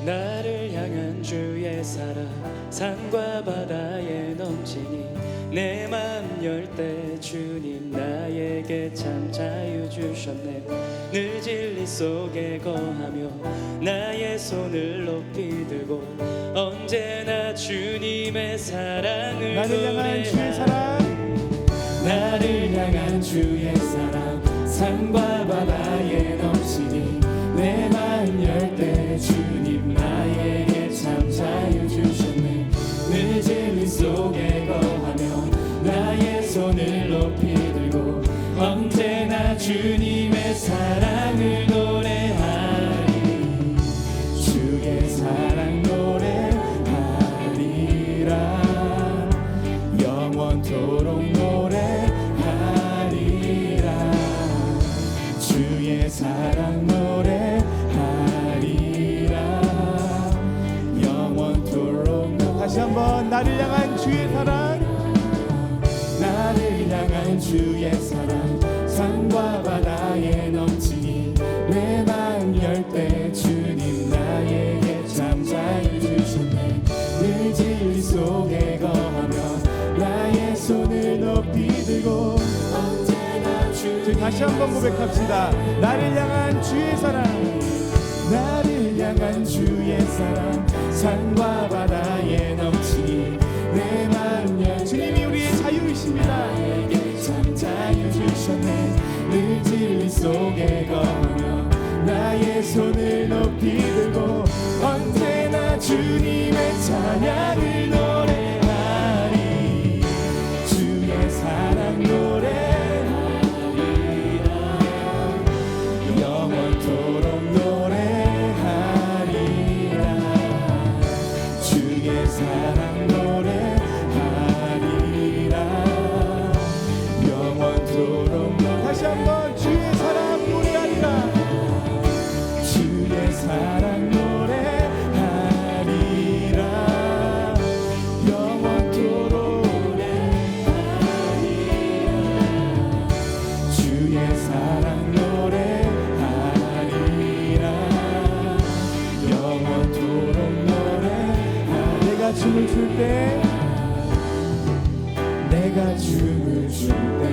나를 향한 주의 사랑 산과 바다에 넘치니 내 맘 열 때 주님 나에게 참 자유 주셨네. 늘 진리 속에 거하며 나의 손을 높이 들고 언제나 주님의 사랑을 나를 향한 주의 사랑, 나를 향한 주의 사랑 산과 바다에 넘치니 내 맘 열 때 주님 나에게 참 자유 주셨네. 늘 진리 속에 거하며 나의 손을 높이 들고 언제나 주님의 사랑을 노래하리. 주의 사랑 노래하리라. 영원토록 노래하리라. 주의 사랑 노래하리라. 영원토록. 다시 한번 나를 향한 주의 사랑, 나를 향한 주의 사랑 산과 바다에 넘치니 내 맘 열 때 주님 나에게 참 자유 주셨네. 늘 진리 속에 거하며 나의 손을 높이 들고 언제나 주님. 다시 한번 고백합시다. 나를 향한 주의 사랑, 나를 향한 주의 사랑 산과 바다에 넘치니 내 맘 열. 주님이 우리의 자유이십니다. 나에게 참 자유 주셨네. 늘 진리 속에 거하며 나의 손을 높이 들고 언제나 주님의 찬양을 노래하리. 주의 사랑 노래하리라. 영원토록 노래하리라. 주의 사랑 노래하리라. 영원토록. 다시 한번 주의 사랑 노래하리라. 주의 사랑 노래하리라. 영원토록 노래하리라. 주의 사랑 노래하리라. 영원토록 노래하리라. 내가 춤을 출 때, 내가 춤을 출 때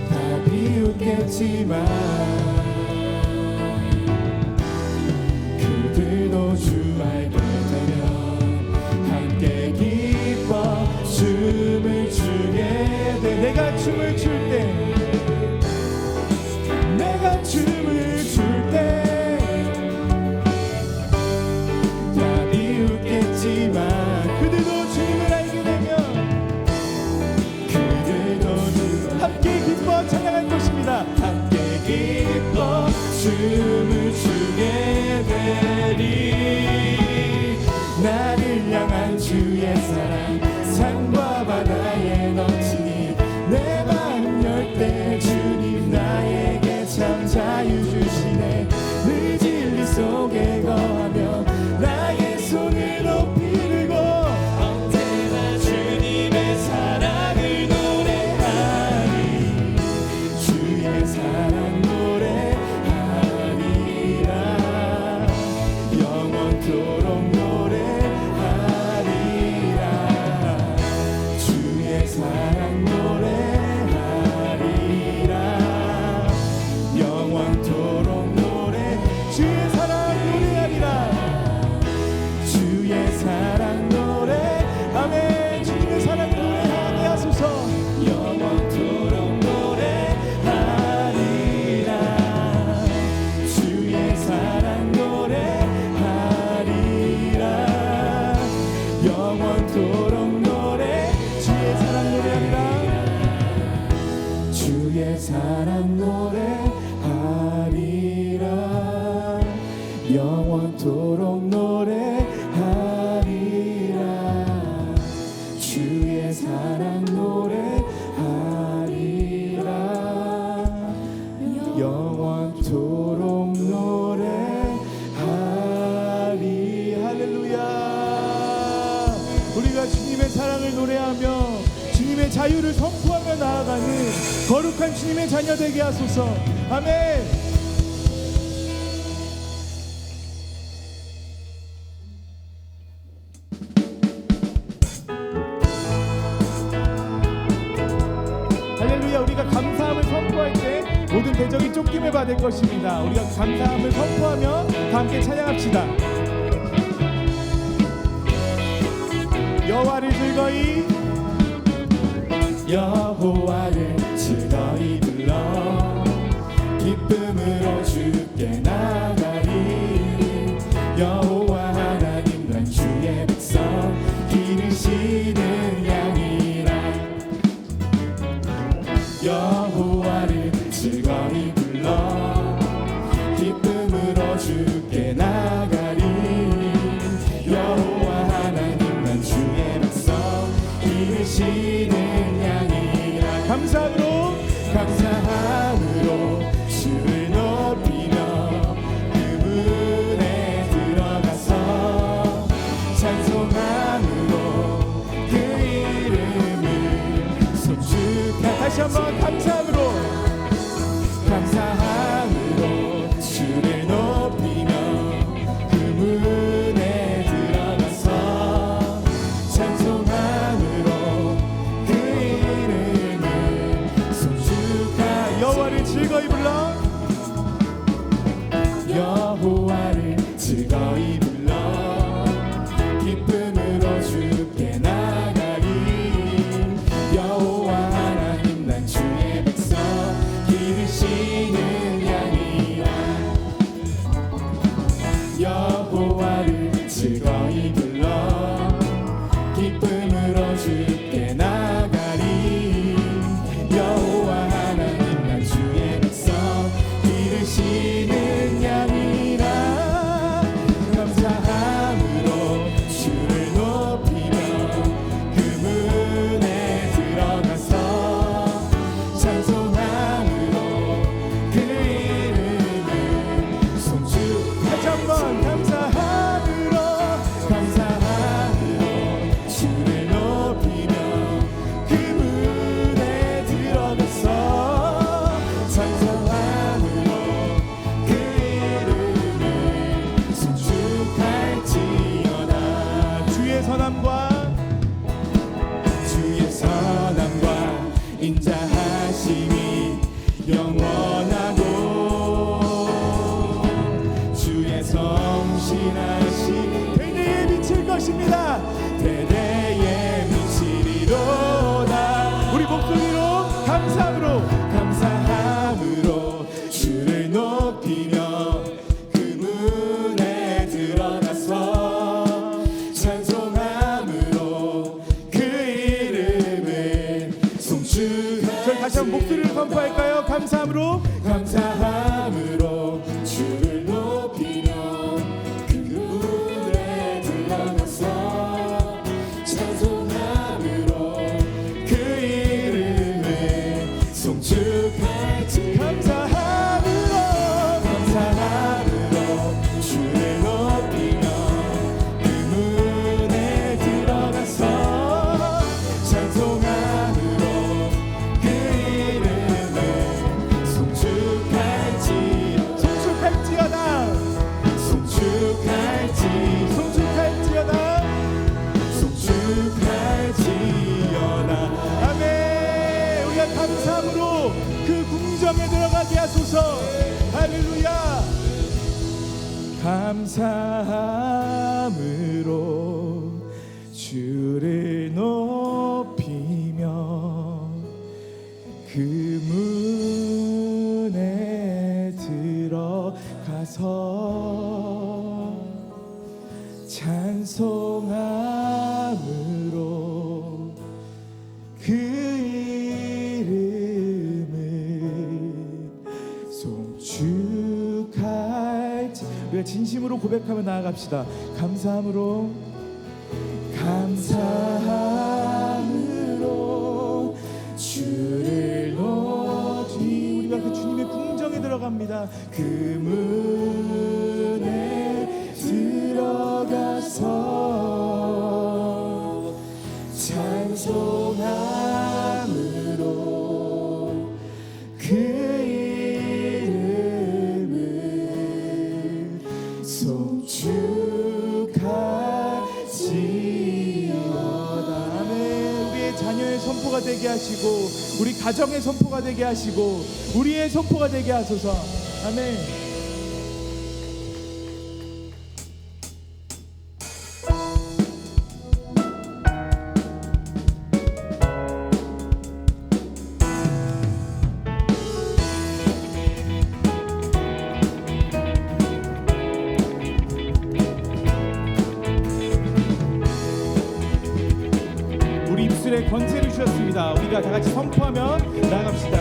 다 비웃겠지만 그들도 주 알게 되면 함께 기뻐 춤을 추게 돼. 내가 춤을 출 때, 내가 춤을 출 때 다 비웃겠지만 그들도 주님을 알게 되면 그들도 주 함께 기뻐 찬양할 것입니다. 함께 기뻐 춤을 추게 되리. 나를 향한 주의 사랑 산과 바다에 넘치니 내 맘 열 때 주님 나에게 참 자유 주시네. 늘 진리 속에 거하며 나의 손을 높이 들고 언제나 주님의 사랑을 노래하리. 주의 사랑 노래하리라. 영원토록 노래하리라. 주의 사랑 노래하리라. 영원토록 노래. 주의 사랑 노래하리라. 주의 사랑 노래. 아멘. 주님의 사랑 노래하게 하소서. 영원토록 노래하리라. 주의 사랑 노래하리라. 영원토록 노래. 주의 사랑 노래하리라. 주의 사랑 노래하리라. 영원토록 노래하리라. 주의 사랑 노래하리라. 영원토록 노래하리. 할렐루야. 우리가 주님의 사랑을 노래하며 주님의 자유를 선포하며 나아가는 거룩한 주님의 자녀 되게 하소서. 아멘. 모든 대적이 쫓김을 받을 것입니다. 우리가 감사함을 선포하며 다 함께 찬양합시다. 여호와를 즐거이 여호와를 즐거이 불러 기쁨으로 주께 나가리. 여호와 하나님 난 주의 백성 기르시는 양이라. 여호와를 즐거이 불러 기쁨으로 주께 나가리. 여호와 하나님 난 주의 백성 기르시는 양이라. 감사함으로 주를 높이며 그분에 들어가서 찬송함으로 그 이름을 송축하. 다시 한번 감사함으로 주를 높이며 그분에 들어가서 찬송함으로 그 이름을 송축하. 여호와를 즐거이 불러 여호와를 즐거이 불러 기쁨으로 주께 나가리. 여호와 하나님 난 주의 백성 기르시는 양이라. 여호와를 즐거이 불러 기쁨으로 주께 나가리. 여호와 하나님 난 주의 백성 기르시는 양이라. 감사함으로 주를 높이며 그분에 들어가서 찬송함으로 그 이름을 송축하. 다시 한번 감사함으로 주를 높이며 그분에 들어가서 찬송함으로 그 이름을 송축할지어다. 주의 선함과 인자하심이 영원하고 주의 성실하심 대대에 미칠 것입니다. 대대에 미치리로다. 우리 목소리로 감사함으로 주를 높이며 그분에 들어가서 찬송함으로 그 이름을 송축하. 저희 다시 한번 목소리를 선포할까요? 감사함으로 주를 높이며 그분에 들어가서 찬송함으로 그 이름을 송축할지. 감사함으로 주를 높이며 그분에 들어가서 찬송함으로 그 이름을 송축할지어다 아멘. 우리가 감사함으로 그 궁정에 들어가게 하소서. 할렐루야. 감사함으로 주를 높이며 그 문에 들어가서 찬송함으로 그 이름을 송축할지. 우리가 진심으로 고백하며 나아갑시다. 감사함으로 주를 높이. 우리가 그 주님의 궁정에 들어갑니다. 그 문에 들어가서 찬송함으로 그 이름을 송축할지어다. 아멘. 우리의 자녀의 선포가 선포가 되게 하시고 우리 가정의 선포가 되게 하시고 우리의 선포가 되게 하소서. 아멘. 우리 입술에 권세를 주셨습니다. 우리가 다 같이 선포하며 나아갑시다.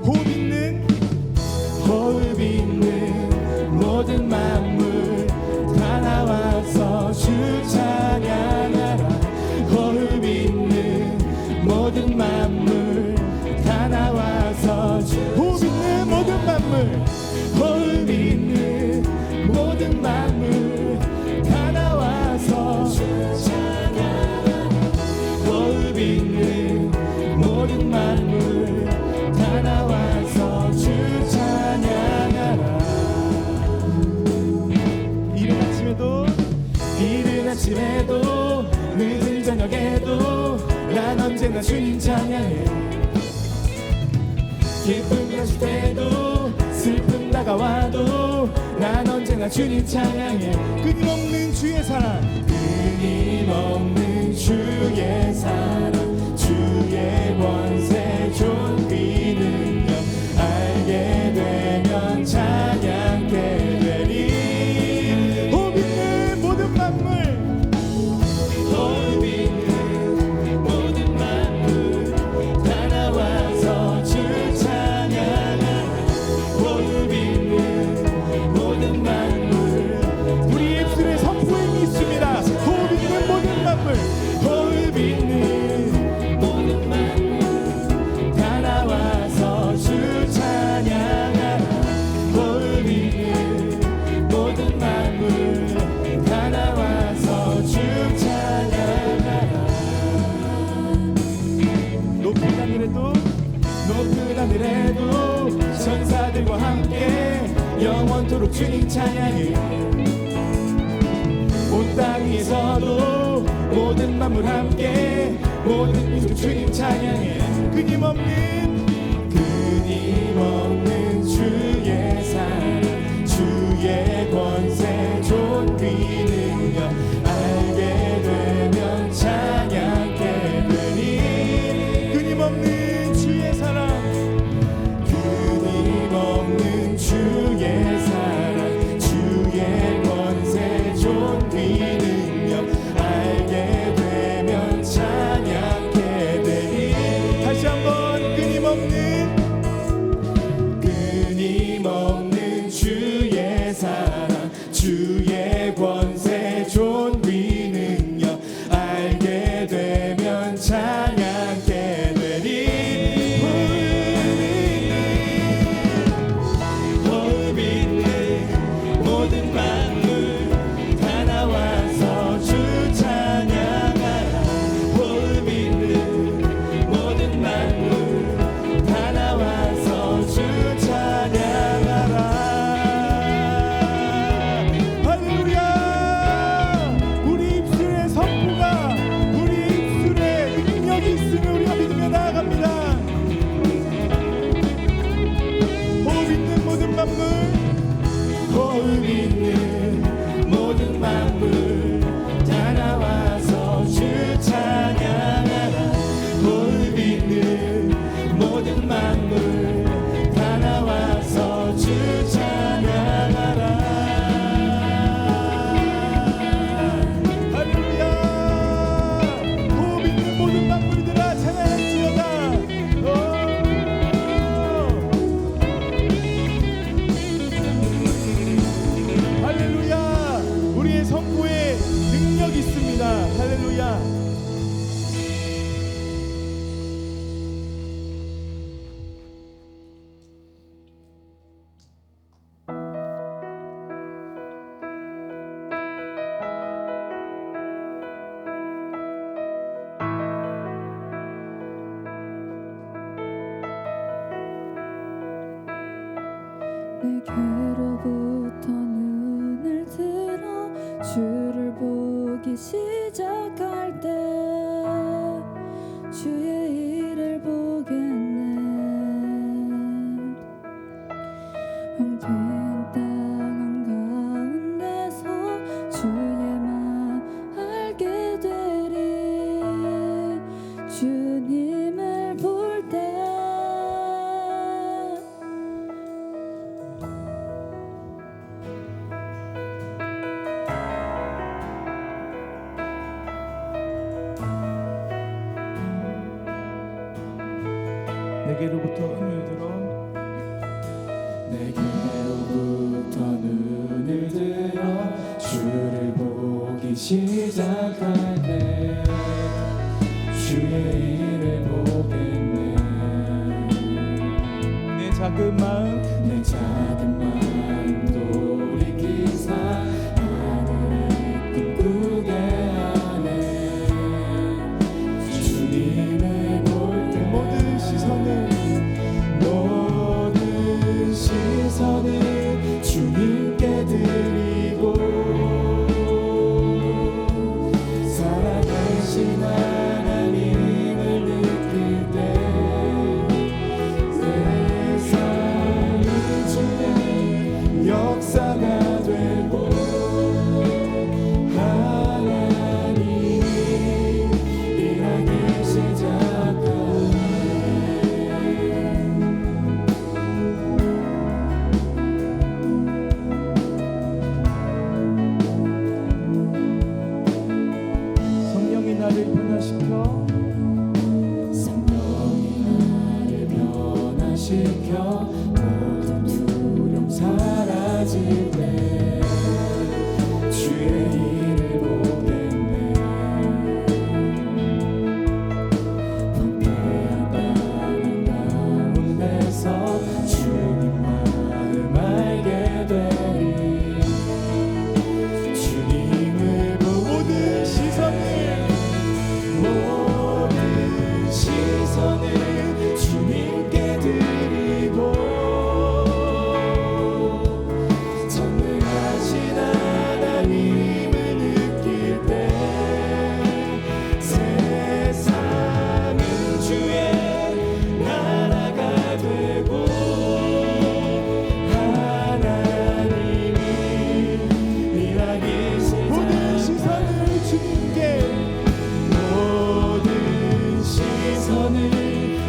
호흡 있는 모든 만물 다 나와서 주 찬양하라. 호흡 있는 모든 만물 다 나와서 주 호흡 있는 모든 만물, 호흡 있는 모든 만물 다 나와서 주 찬양하라. 호흡 있는 모든 만물 다 나와서 주 찬양하라. 이른 아침에도 이른 아침에도 늦은 저녁에도 난 언제나 주님 찬양해. 기쁨 가실 때도 슬픔 다가와도 난 언제나 주님 찬양해. 끊임없는 주의 사랑, 끊임없는 주의 사랑, 주의 권세 존귀 능력 알게 되면 찬양케 되리. 호흡 있는 모든 만물, 호흡 있는 모든 만물 다 나와서 주 찬양하라. 호흡 있는 모든 만물 우리 입술에 선포의 힘이 있습니다. 호흡 있는 모든 만물, 호흡 있는 모든 만물 다 나와서 주 찬양하라. 호흡 있는 모든 만물 다 나와서 주 찬양하라. 높은 하늘에도 높은 하늘에도 천사들과 함께 영원토록 주님 찬양해. 온 땅 위에서도 모든 만물 함께 모든 민족 주님 찬양해. 끊임없는 끊임없는 주의 사랑, 주의 권세 존귀 능력 알게 되면 찬양케 되니. 끊임없는 주의 사랑, 끊임없는 주의 사랑, 주의 권세 존귀 능력 알게 되면 찬양케 되니. 다시 한번 끊임없는 끊임없는 주의 사랑, 주의 권세 존귀 능력 알게 되면 찬양케 되리. 호흡 있는 모든 만물 다 나와서 주 찬양하라. 호흡 있는 모든 만물 다 나와서 주 찬양하라. 할렐루야. 우리 입술에 선포가, 우리 입술에 능력이 있음을 우리가 믿으며 나아갑니다. 호흡 있는 모든 만물, 호흡 있는 모든 만물 다 나와서 주 찬양하라. 호흡 있는 모든 만물 다 나와서 주 찬양하라. 할렐루야. 호흡 있는 모든 만물들아 찬양할지어다. 할렐루야. 우리의 선포에 능력이 있습니다. 할렐루야. 내게로부터 눈을 들어 주를 보기 시작 눈을 들어 내게로부터 눈을 들어 주를 보기 시작할 때 주의 일을 보겠네. 내 작은 마음 내 작은 마음 돌이키사 하늘을 꿈꾸게 하네. 주님을 볼 때 모든 시선을 주님께 드리고 살아계신 하나님을 느낄 때 세상이 주의 역사가 되고 하나님이 일하기 시작하네. 성령이 나를 변화시켜 성령이 나를 변화시켜 모든 두려움 사라질 때 주의 일을 보겠네. 황폐한 땅 가운데서 주님 마음 알게 되리. 주님을 보고 모든 시선을 주님께 드리고 전능하신 하나님을 느낄 때 세상은 주의 나라가 되고 하나님이 일하기 모든 시작하네. 시선을 주님께 모든 시선을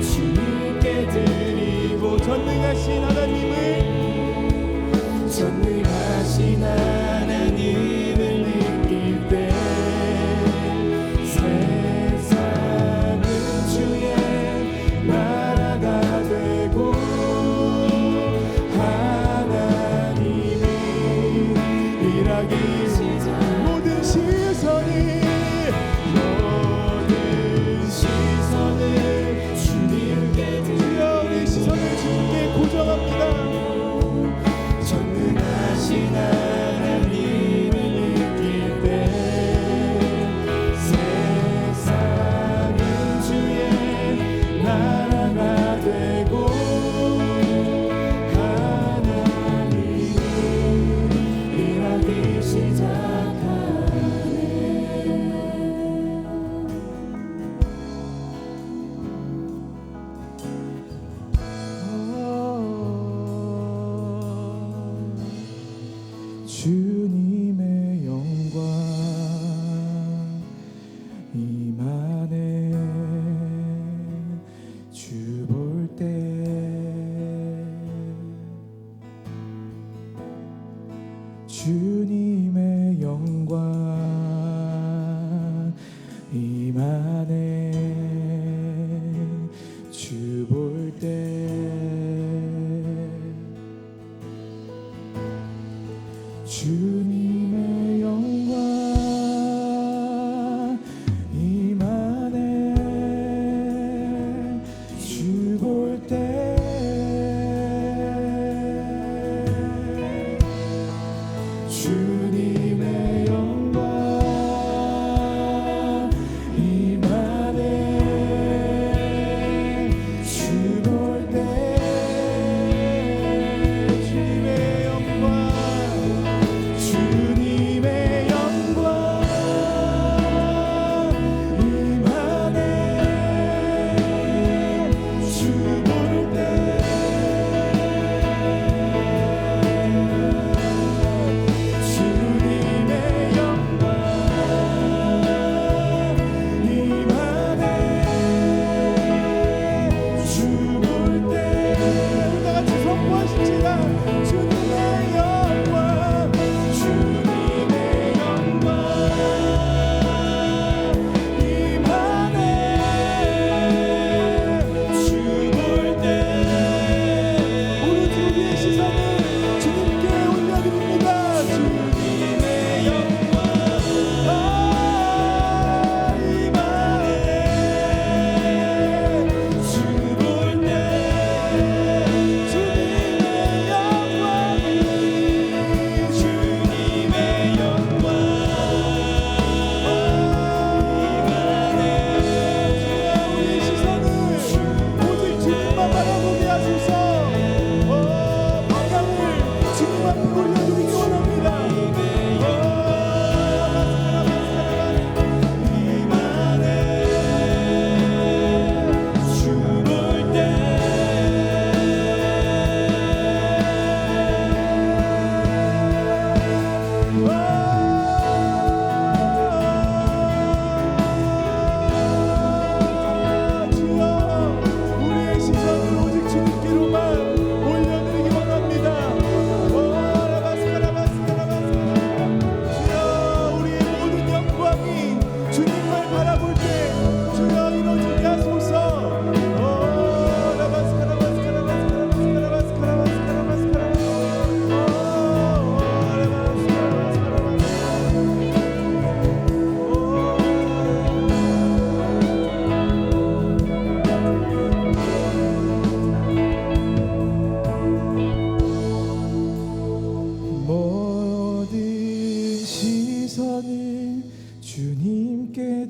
주님께 드리고 전능하신 하나님을 느낄 때 세상은 주의 나라가 되고 하나님이 일하기 시작. 모든 시선을 주님께 주여 우리 시선을 주님께 고정합니다. 전능하신 하나님을 느낄 때 세상은 주의 나라가 되고 하나님이 일하기 시작하네. 주님의 영광 임하네. 주 볼 때 주님의 영광 임하네. 주 볼 때 주님의 영광 임하네. 주 볼 때 주님의 영광 임하네. 주 볼 때 주님의 영광 주님의 영광 임하네. 주 볼 때 주님의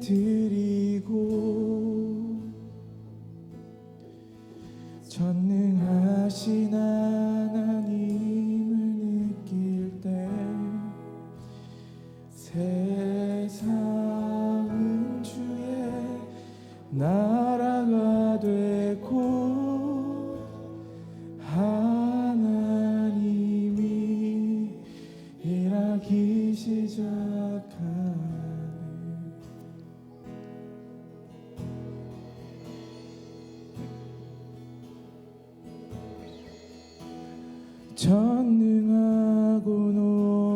드리고 전능하신 하나님을 느낄 때 세상은 주의 나라가 되고 하나님이 일하기 시작하네. 전능하고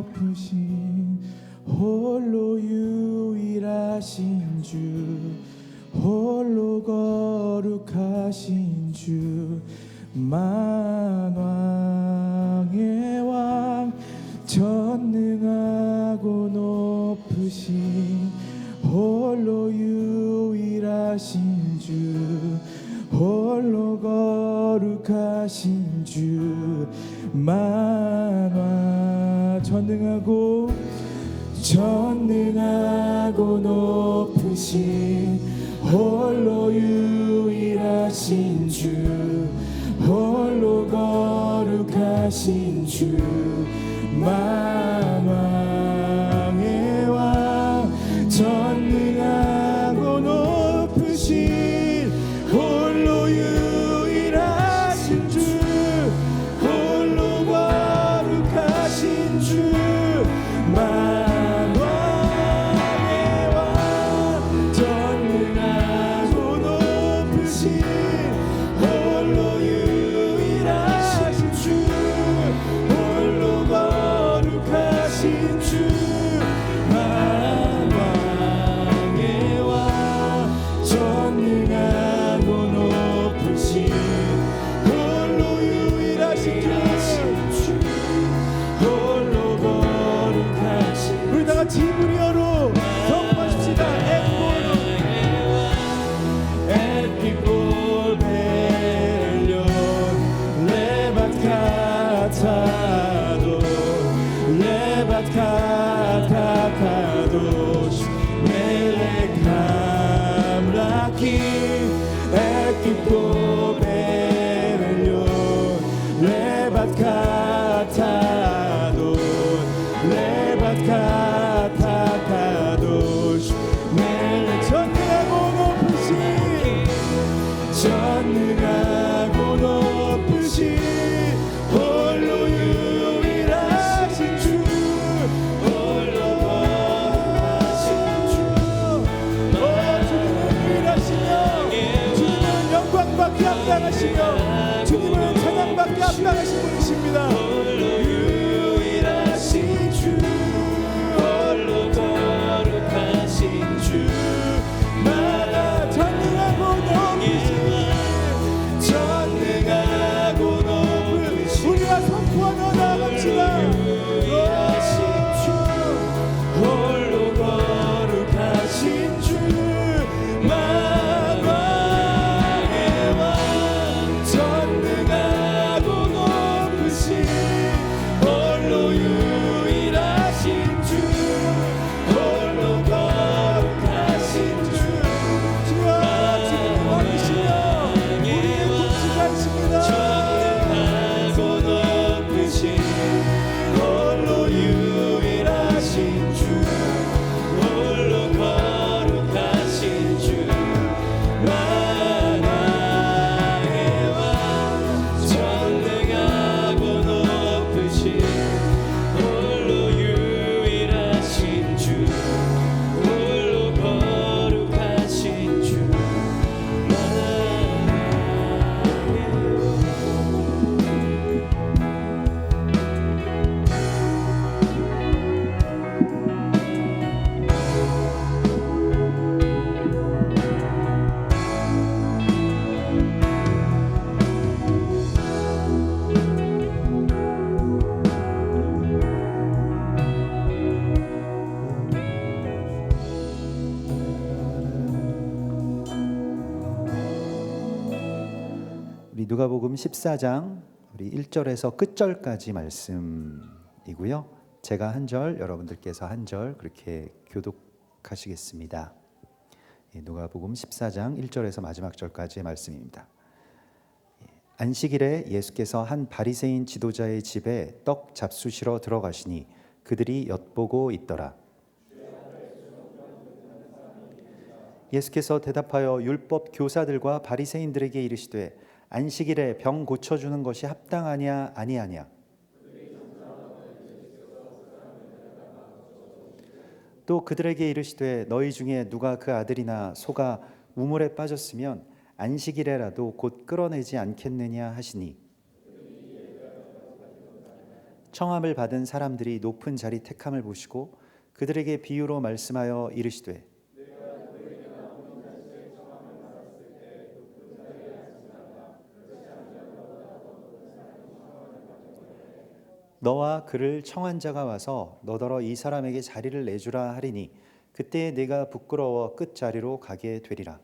높으신 홀로 유일하신 주, 홀로 거룩하신 주, 만왕의 왕. 전능하고 높으신 홀로 유일하신 주, 홀로 거룩하신 주, 만왕. 전능하고 높으신 홀로 유일하신 주, 홀로 거룩하신 주, 만왕의 왕. 전능하고 높으신 홀로 유일하신 주, 홀로 거룩하신 주, 만왕의 왕. 전능하고 높으신 홀로 유일하신 주, 홀로 거룩하신 주, 만왕의 왕. 전능하고 높으신 홀로 유일하신 주, 홀로 거룩하신. 우리 다 같이 히브리어로 선포하십시다. 에피볼 벨리온 레밧 카타도 레밧 카타카도시 멜렉 함라키. 에피볼 벨리온 레밧 카타도 레밧 카타카도시 멜렉. 전능하고 높으신 홀로 유일하신 주, 홀로 거룩하신 주. 주님은 유일하시며 주님은 영광받게 합당하시며 주님은 찬양받게 합당하신 분이십니다. 홀로 유일하신 주, 홀로 거룩하신 주, 마라. 전능하고 높으신 우리가 선포하며 나아갑시다. 홀로 거룩하신 주, 만왕의 왕. 전능하고 높으신 홀로 유일하신 주, 홀로 거룩하신 주. 주여 지금 왕이시여 우리의 통치자이십니다. 전능하고 높으신 홀로 유일하신 주, 홀로 거룩하신 주, 만왕의 왕. 전능하고 높으신 홀로 유일하신 주, 홀로 거룩하신 주, 우리 누가복음 14장 우리 1절에서 끝절까지 말씀이고요. 제가 한 절, 여러분들께서 한 절 그렇게 교독하시겠습니다. 누가복음 14장 1절에서 마지막 절까지의 말씀입니다. 안식일에 예수께서 한 바리새인 지도자의 집에 떡 잡수시러 들어가시니 그들이 엿보고 있더라. 예수께서 대답하여 율법 교사들과 바리새인들에게 이르시되 안식일에 병 고쳐주는 것이 합당하냐 아니하냐. 또 그들에게 이르시되 너희 중에 누가 그 아들이나 소가 우물에 빠졌으면 안식일에라도 곧 끌어내지 않겠느냐 하시니 청함을 받은 사람들이 높은 자리 택함을 보시고 그들에게 비유로 말씀하여 이르시되 너와 그를 청한 자가 와서 너더러 이 사람에게 자리를 내주라 하리니 그때 네가 부끄러워 끝자리로 가게 되리라.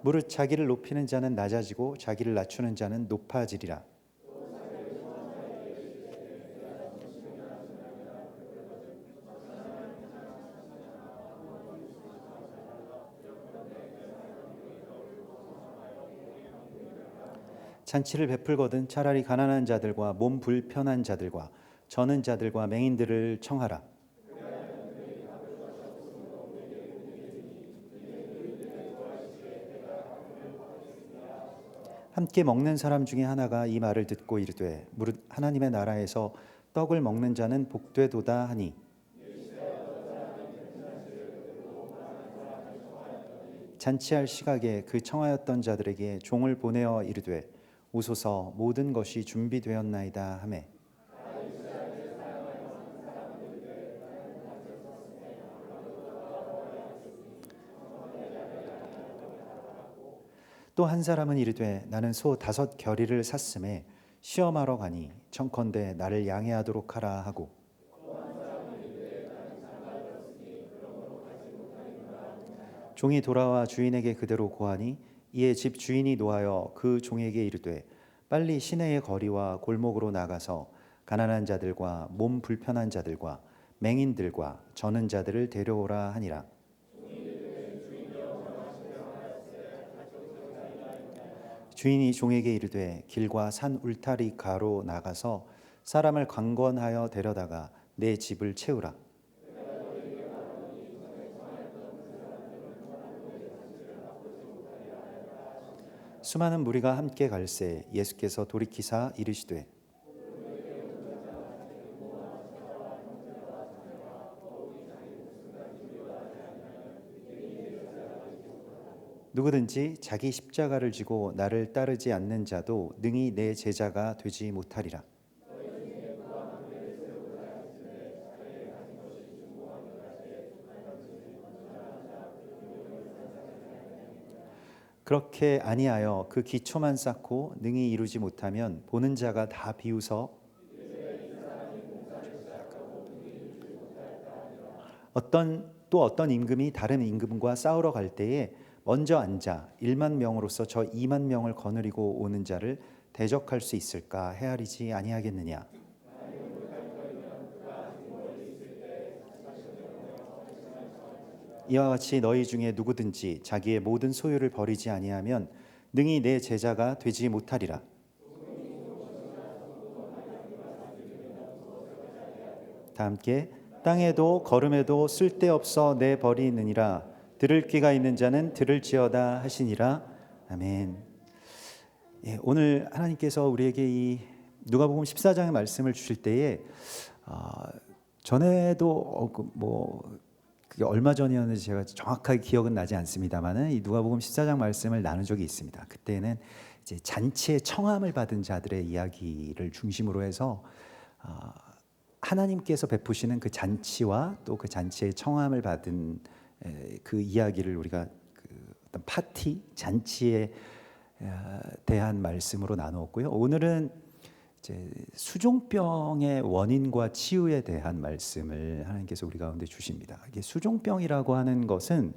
무릇 자기를 높이는 자는 낮아지고 자기를 낮추는 자는 높아지리라. 잔치를 베풀거든 차라리 가난한 자들과 몸 불편한 자들과 저는 자들과 맹인들을 청하라. 함께 먹는 사람 중에 하나가 이 말을 듣고 이르되 무릇 하나님의 나라에서 떡을 먹는 자는 복되도다 하니 잔치할 시각에 그 청하였던 자들에게 종을 보내어 이르되 오소서 모든 것이 준비되었나이다 하매 또 한 사람은 이르되 나는 소 5 겨리를 샀음에 시험하러 가니 청컨대 나를 양해하도록 하라 하고 종이 돌아와 주인에게 그대로 고하니 이에 집 주인이 노하여 그 종에게 이르되 빨리 시내의 거리와 골목으로 나가서 가난한 자들과 몸 불편한 자들과 맹인들과 저는 자들을 데려오라 하니라. 주인이 종에게 이르되 길과 산 울타리 가로 나가서 사람을 강권하여 데려다가 내 집을 채우라. 수많은 무리가 함께 갈새 예수께서 돌이키사 이르시되 누구든지 자기 십자가를 지고 나를 따르지 않는 자도 능히 내 제자가 되지 못하리라. 그렇게 아니하여 그 기초만 쌓고 능히 이루지 못하면 보는 자가 다 비웃어 어떤 임금이 다른 임금과 싸우러 갈 때에 먼저 앉아 1만 명으로서 저 2만 명을 거느리고 오는 자를 대적할 수 있을까 헤아리지 아니하겠느냐. 이와 같이 너희 중에 누구든지 자기의 모든 소유를 버리지 아니하면 능히 내 제자가 되지 못하리라. 다 함께 땅에도 걸음에도 쓸데없어 내 버리느니라. 들을 귀가 있는 자는 들을지어다 하시니라. 아멘. 오늘 하나님께서 우리에게 이 누가복음 14장의 말씀을 주실 때에 전에도 그게 얼마 전이었는지 제가 정확하게 기억은 나지 않습니다만은 이 누가복음 14장 말씀을 나눈 적이 있습니다. 그때는 이제 잔치에 청함을 받은 자들의 이야기를 중심으로 해서 하나님께서 베푸시는 그 잔치와 또 그 잔치에 청함을 받은 그 이야기를 우리가 어떤 파티 잔치에 대한 말씀으로 나누었고요. 오늘은 이제 수종병의 원인과 치유에 대한 말씀을 하나님께서 우리 가운데 주십니다. 이게 수종병이라고 하는 것은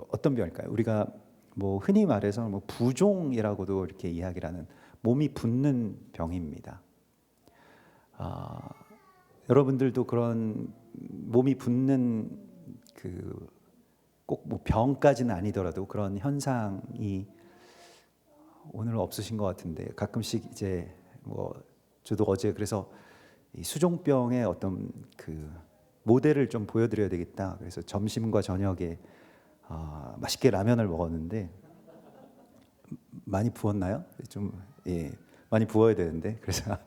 어떤 병일까요? 우리가 뭐 흔히 말해서 뭐 부종이라고도 이렇게 이야기를 하는 몸이 붓는 병입니다. 여러분들도 그런 몸이 붓는 그 꼭 뭐 병까지는 아니더라도 그런 현상이 오늘은 없으신 것 같은데 가끔씩 이제 뭐 저도 어제 그래서 이 수종병의 어떤 그 모델을 좀 보여드려야 되겠다. 그래서 점심과 저녁에 맛있게 라면을 먹었는데 많이 부었나요? 좀 많이 부어야 되는데 그래서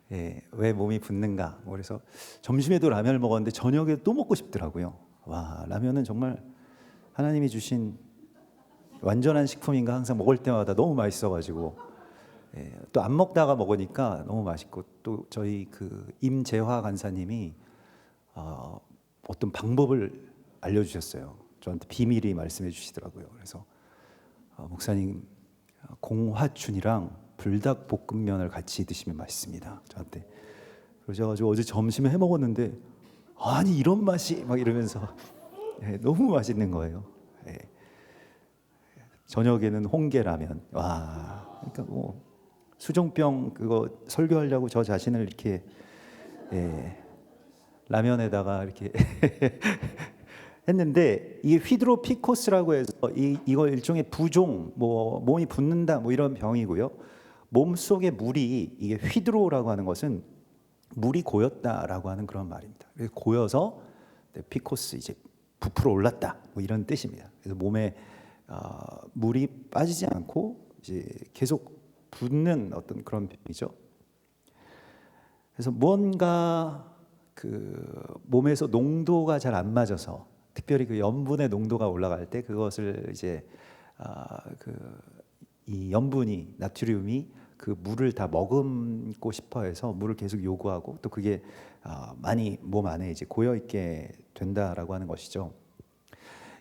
왜 몸이 붓는가? 그래서 점심에도 라면을 먹었는데 저녁에 또 먹고 싶더라고요. 와, 라면은 정말 하나님이 주신 완전한 식품인가 항상 먹을 때마다 너무 맛있어가지고 또 안 먹다가 먹으니까 너무 맛있고 또 저희 그 임재화 간사님이 어떤 방법을 알려주셨어요. 저한테 비밀이 말씀해 주시더라고요. 그래서 목사님 공화춘이랑 불닭볶음면을 같이 드시면 맛있습니다. 저한테 그러셔가지고 어제 점심에 해 먹었는데 아니 이런 맛이 막 이러면서 너무 맛있는 거예요. 저녁에는 홍게라면 와 그러니까 뭐 수종병 그거 설교하려고 저 자신을 이렇게 라면에다가 이렇게 했는데 이게 휘드로피코스라고 해서 이거 일종의 부종 뭐 몸이 붓는다 뭐 이런 병이고요. 몸 속에 물이 이게 휘드로라고 하는 것은 물이 고였다라고 하는 그런 말입니다. 그래서 고여서 피코스 이제 부풀어 올랐다 뭐 이런 뜻입니다. 그래서 몸에 물이 빠지지 않고 이제 계속 붓는 어떤 그런 병이죠. 그래서 뭔가 그 몸에서 농도가 잘 안 맞아서 특별히 그 염분의 농도가 올라갈 때 그것을 이제 이 염분이 나트륨이 그 물을 다 머금고 싶어해서 물을 계속 요구하고 또 그게 많이 몸 안에 이제 고여 있게 된다라고 하는 것이죠.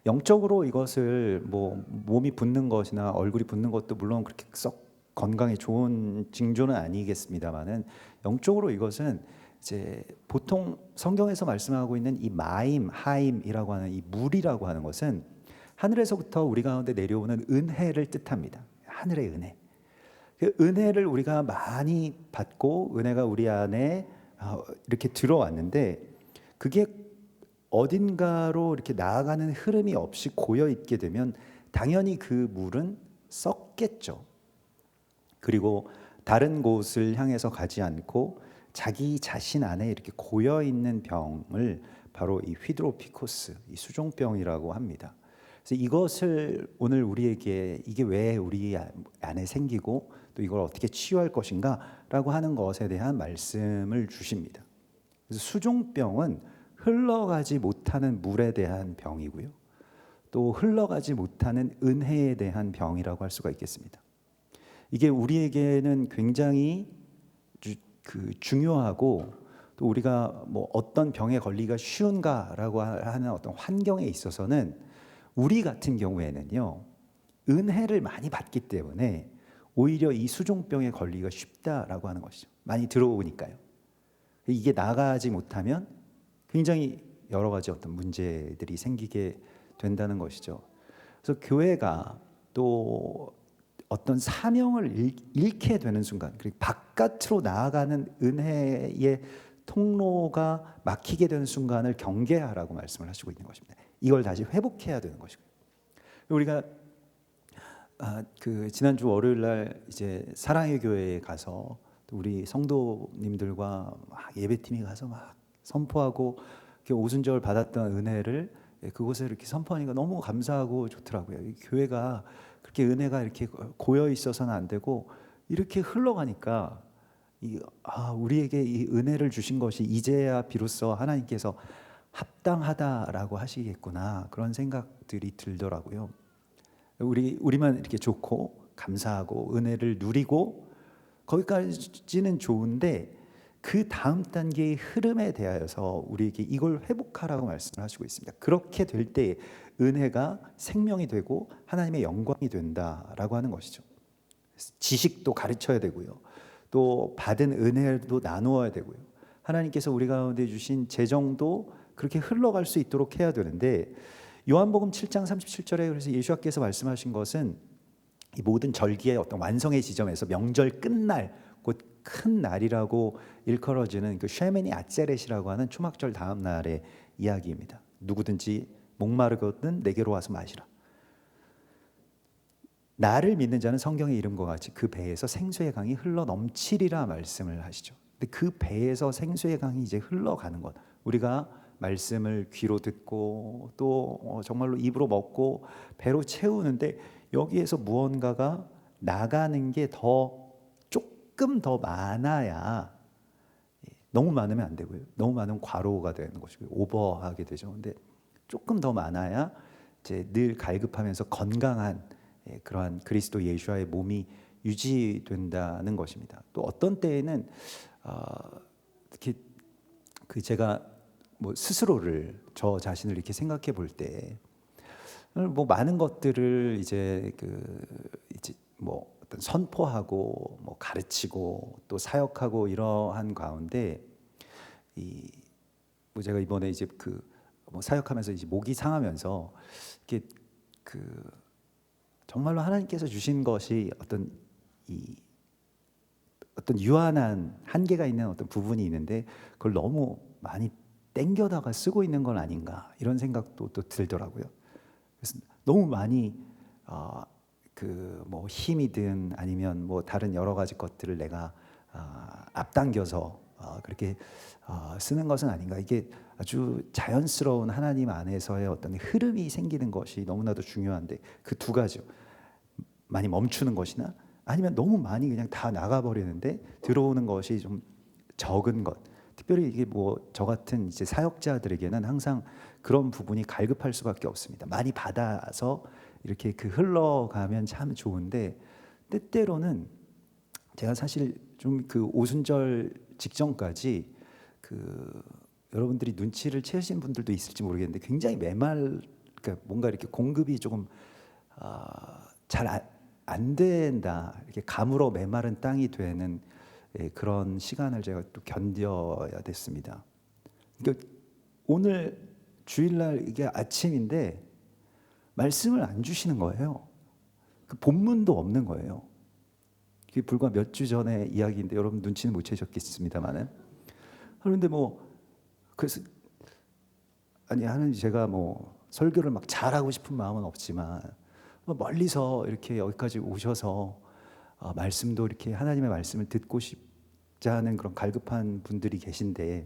영적으로 이것을 뭐 몸이 붓는 것이나 얼굴이 붓는 것도 물론 그렇게 썩 건강에 좋은 징조는 아니겠습니다만은 영적으로 이것은 이제 보통 성경에서 말씀하고 있는 이 마임, 하임이라고 하는 이 물이라고 하는 것은 하늘에서부터 우리 가운데 내려오는 은혜를 뜻합니다. 하늘의 은혜. 그 은혜를 우리가 많이 받고 은혜가 우리 안에 이렇게 들어왔는데 그게 어딘가로 이렇게 나아가는 흐름이 없이 고여 있게 되면 당연히 그 물은 썩겠죠. 그리고 다른 곳을 향해서 가지 않고 자기 자신 안에 이렇게 고여 있는 병을 바로 이 휘드로피코스, 이 수종병이라고 합니다. 그래서 이것을 오늘 우리에게 이게 왜 우리 안에 생기고 또 이걸 어떻게 치유할 것인가라고 하는 것에 대한 말씀을 주십니다. 그래서 수종병은 흘러가지 못하는 물에 대한 병이고요. 또 흘러가지 못하는 은혜에 대한 병이라고 할 수가 있겠습니다. 이게 우리에게는 굉장히 중요하고 또 우리가 뭐 어떤 병에 걸리기가 쉬운가라고 하는 어떤 환경에 있어서는 우리 같은 경우에는요. 은혜를 많이 받기 때문에 오히려 이 수종병에 걸리기가 쉽다라고 하는 것이죠. 많이 들어오니까요. 이게 나가지 못하면 굉장히 여러 가지 어떤 문제들이 생기게 된다는 것이죠. 그래서 교회가 또 어떤 사명을 잃게 되는 순간, 그리고 바깥으로 나아가는 은혜의 통로가 막히게 되는 순간을 경계하라고 말씀을 하시고 있는 것입니다. 이걸 다시 회복해야 되는 것이고요. 우리가 그 지난주 월요일 날 이제 사랑의 교회에 가서 우리 성도님들과 막 예배팀이 가서 막 선포하고 오순절 받았던 은혜를 그곳에 이렇게 선포하니까 너무 감사하고 좋더라고요. 이 교회가 그렇게 은혜가 이렇게 고여 있어서는 안 되고 이렇게 흘러가니까 우리에게 이 은혜를 주신 것이 이제야 비로소 하나님께서 합당하다라고 하시겠구나 그런 생각들이 들더라고요. 우리만 이렇게 좋고 감사하고 은혜를 누리고 거기까지는 좋은데 그 다음 단계의 흐름에 대하여서 우리에게 이걸 회복하라고 말씀을 하시고 있습니다. 그렇게 될 때 은혜가 생명이 되고 하나님의 영광이 된다라고 하는 것이죠. 지식도 가르쳐야 되고요. 또 받은 은혜도 나누어야 되고요. 하나님께서 우리 가운데 주신 재정도 그렇게 흘러갈 수 있도록 해야 되는데 요한복음 7장 37절에 그래서 예수께서 말씀하신 것은 이 모든 절기의 어떤 완성의 지점에서 명절 끝날 곧 큰 날이라고 일컬어지는 그 쉐메니 아ጼ렛이라고 하는 초막절 다음 날의 이야기입니다. 누구든지 목마르거든 내게로 와서 마시라. 나를 믿는 자는 성경의 이름과 같이 그 배에서 생수의 강이 흘러 넘치리라 말씀을 하시죠. 근데 그 배에서 생수의 강이 이제 흘러가는 것, 우리가 말씀을 귀로 듣고 또 정말로 입으로 먹고 배로 채우는데 여기에서 무언가가 나가는 게 조금 더 많아야, 너무 많으면 안 되고요. 너무 많으면 과로가 되는 것이고 오버하게 되죠. 근데 조금 더 많아야 이제 늘 갈급하면서 건강한 그러한 그리스도 예수와의 몸이 유지된다는 것입니다. 또 어떤 때에는 특히 그 제가 뭐 스스로를 저 자신을 이렇게 생각해 볼 때 뭐 많은 것들을 이제 뭐 어떤 선포하고 뭐 가르치고 또 사역하고 이러한 가운데 뭐 제가 이번에 이제 뭐 사역하면서 이제 목이 상하면서 이렇게 정말로 하나님께서 주신 것이 어떤 유한한 한계가 있는 어떤 부분이 있는데 그걸 너무 많이 땡겨다가 쓰고 있는 건 아닌가 이런 생각도 또 들더라고요. 그래서 너무 많이 뭐 힘이든 아니면 뭐 다른 여러 가지 것들을 내가 앞당겨서 그렇게 쓰는 것은 아닌가. 이게 아주 자연스러운 하나님 안에서의 어떤 흐름이 생기는 것이 너무나도 중요한데 그 두 가지요. 많이 멈추는 것이나 아니면 너무 많이 그냥 다 나가버리는데 들어오는 것이 좀 적은 것. 특별히 이게 뭐 저 같은 이제 사역자들에게는 항상 그런 부분이 갈급할 수밖에 없습니다. 많이 받아서 이렇게 흘러가면 참 좋은데 때때로는 제가 사실 좀 오순절 직전까지 여러분들이 눈치를 채우신 분들도 있을지 모르겠는데 굉장히 그러니까 뭔가 이렇게 공급이 조금 잘 안 된다, 이렇게 가물어 메마른 땅이 되는 그런 시간을 제가 또 견뎌야 됐습니다. 그러니까 오늘 주일날 이게 아침인데 말씀을 안 주시는 거예요. 본문도 없는 거예요. 그게 불과 몇 주 전의 이야기인데 여러분 눈치는 못 채셨겠습니다만은. 그런데 그래서 하나님 제가 설교를 막 잘하고 싶은 마음은 없지만 멀리서 이렇게 여기까지 오셔서 말씀도 이렇게 하나님의 말씀을 듣고 싶지 않은 그런 갈급한 분들이 계신데